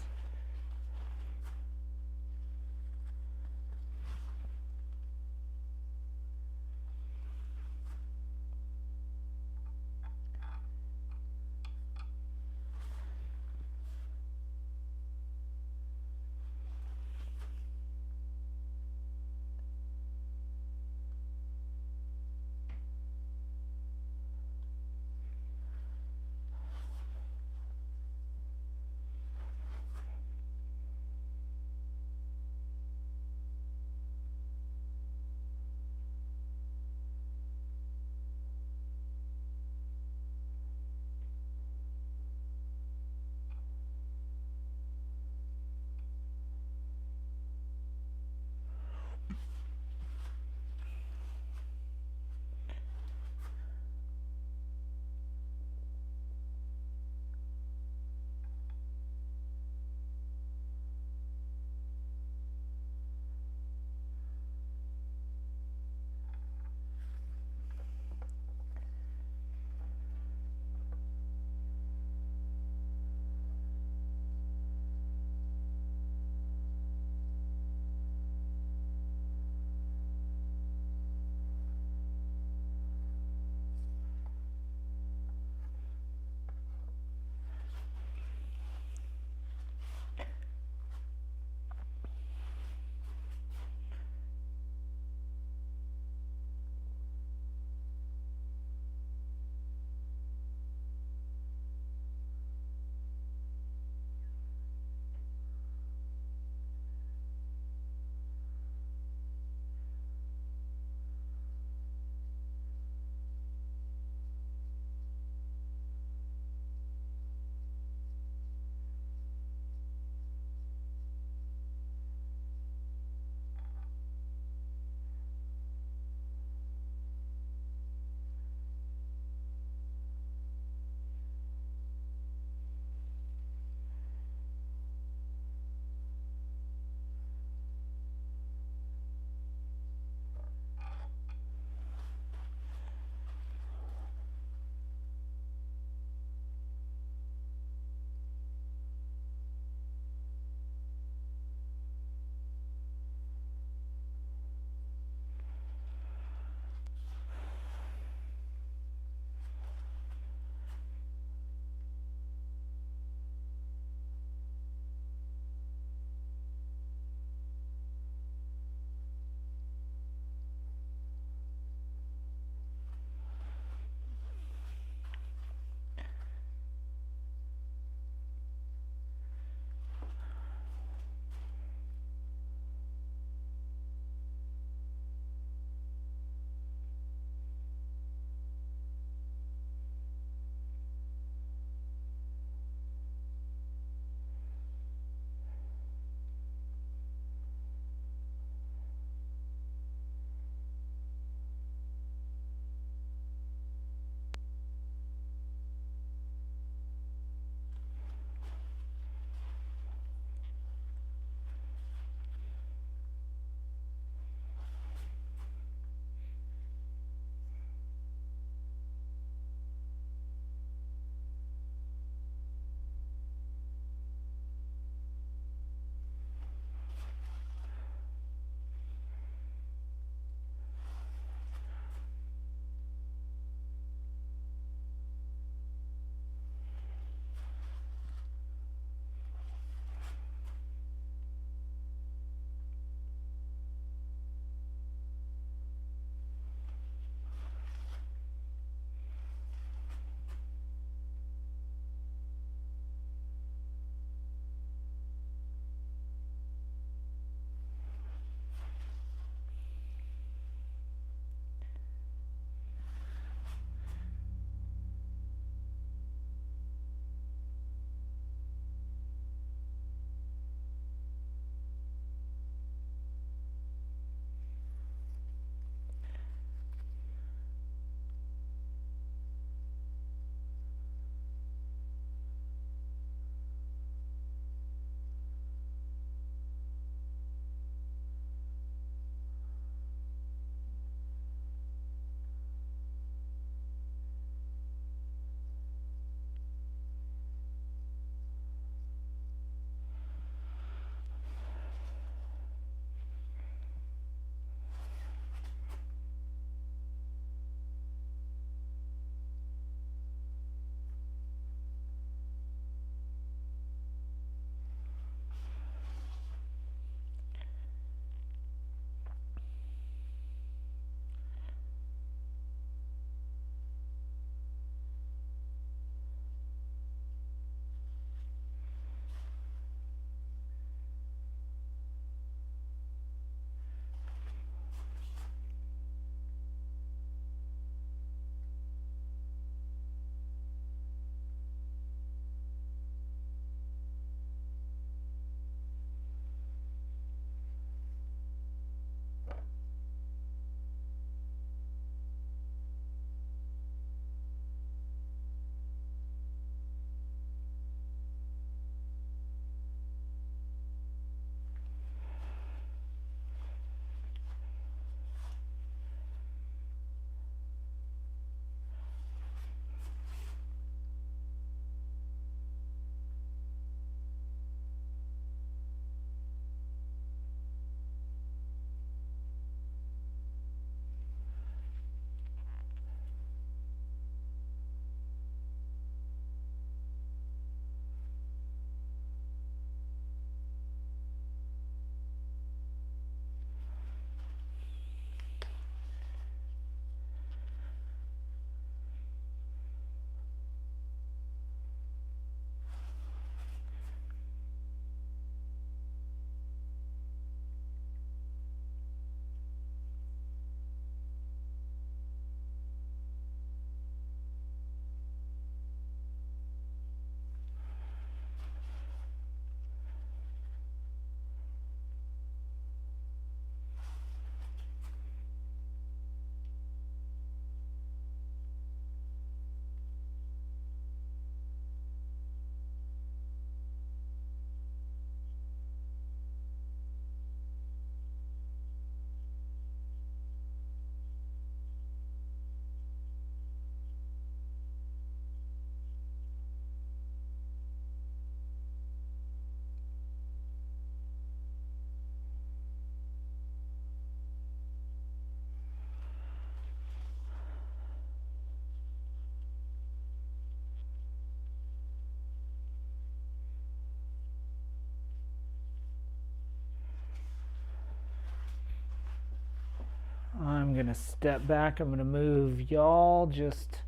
I'm going to step back. I'm going to move y'all just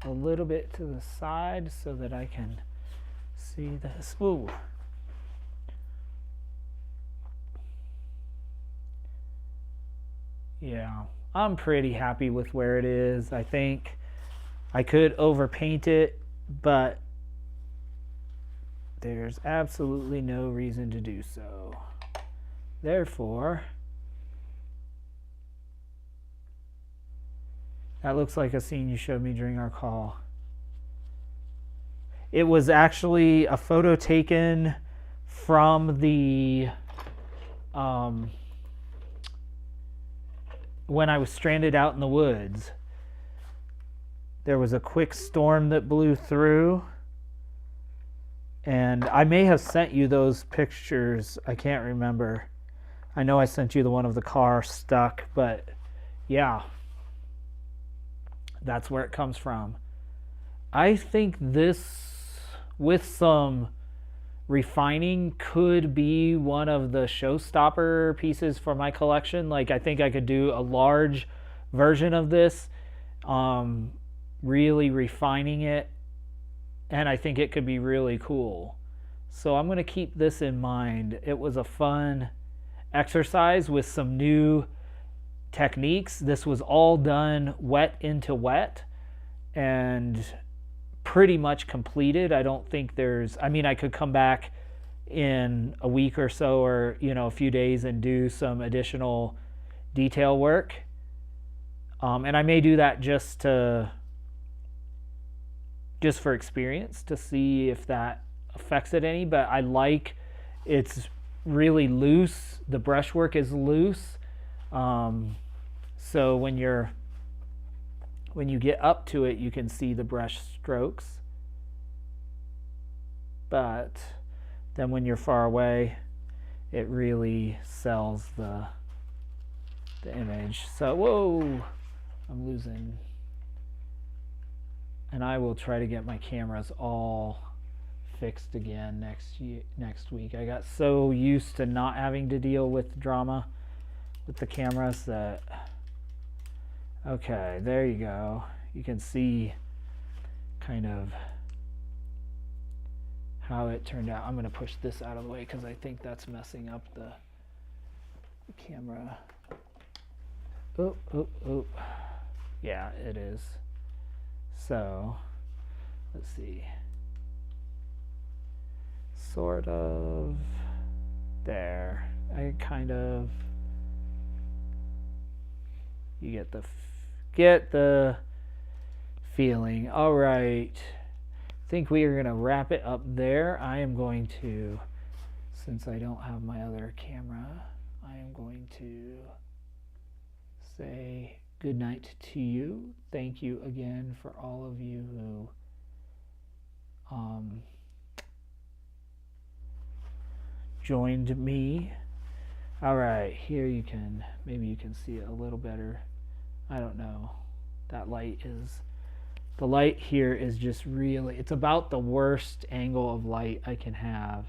a little bit to the side so that I can see this. Ooh. Yeah, I'm pretty happy with where it is. I think I could overpaint it, but there's absolutely no reason to do so. Therefore, that looks like a scene you showed me during our call. It was actually a photo taken from the when I was stranded out in the woods. There was a quick storm that blew through, and I may have sent you those pictures. I can't remember. I know I sent you the one of the car stuck, but yeah, that's where it comes from. I think this, with some refining, could be one of the showstopper pieces for my collection. Like, I think I could do a large version of this, really refining it, and I think it could be really cool. So I'm going to keep this in mind. It was a fun exercise with some new techniques. This was all done wet into wet and pretty much completed. I don't think there's, I mean, I could come back in a week or so, or, you know, a few days and do some additional detail work. And I may do that just for experience, to see if that affects it any. But I like, it's really loose. The brushwork is loose. So when you get up to it, you can see the brush strokes. But then when you're far away, it really sells the image. So, whoa, I'm losing. And I will try to get my cameras all fixed again next week. I got so used to not having to deal with drama with the cameras that, okay, there you go. You can see kind of how it turned out. I'm going to push this out of the way because I think that's messing up the camera. Oh, oh, oh. Yeah, it is. So, let's see. Sort of there. I kind of, you get the feeling. All right. I think we are going to wrap it up there. I am going to, since I don't have my other camera, I am going to say good night to you. Thank you again for all of you who joined me. All right, here maybe you can see it a little better. I don't know. The light here is just really, it's about the worst angle of light I can have,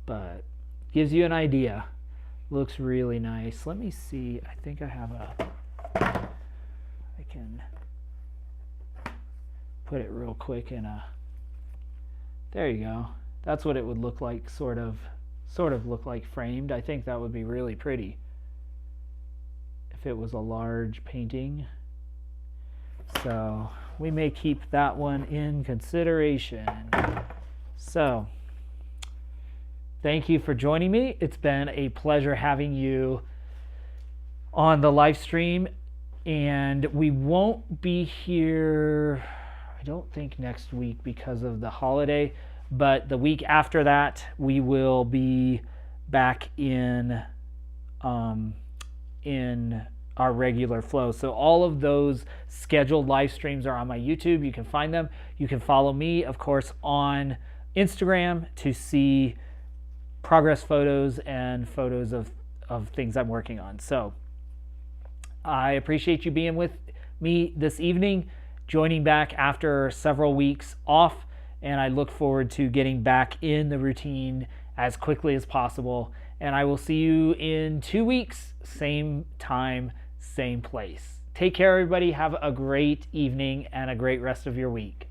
but gives you an idea. Looks really nice. Let me see. I think I have I can put it real quick in there you go. That's what it would look like, sort of look like framed. I think that would be really pretty if it was a large painting. So we may keep that one in consideration. So thank you for joining me. It's been a pleasure having you on the live stream, and we won't be here, I don't think, next week because of the holiday, but the week after that we will be back in our regular flow. So all of those scheduled live streams are on my YouTube. You can find them. You can follow me, of course, on Instagram to see progress photos and photos of things I'm working on. So I appreciate you being with me this evening, joining back after several weeks off, and I look forward to getting back in the routine as quickly as possible. And I will see you in 2 weeks, same time, same place. Take care, everybody. Have a great evening and a great rest of your week.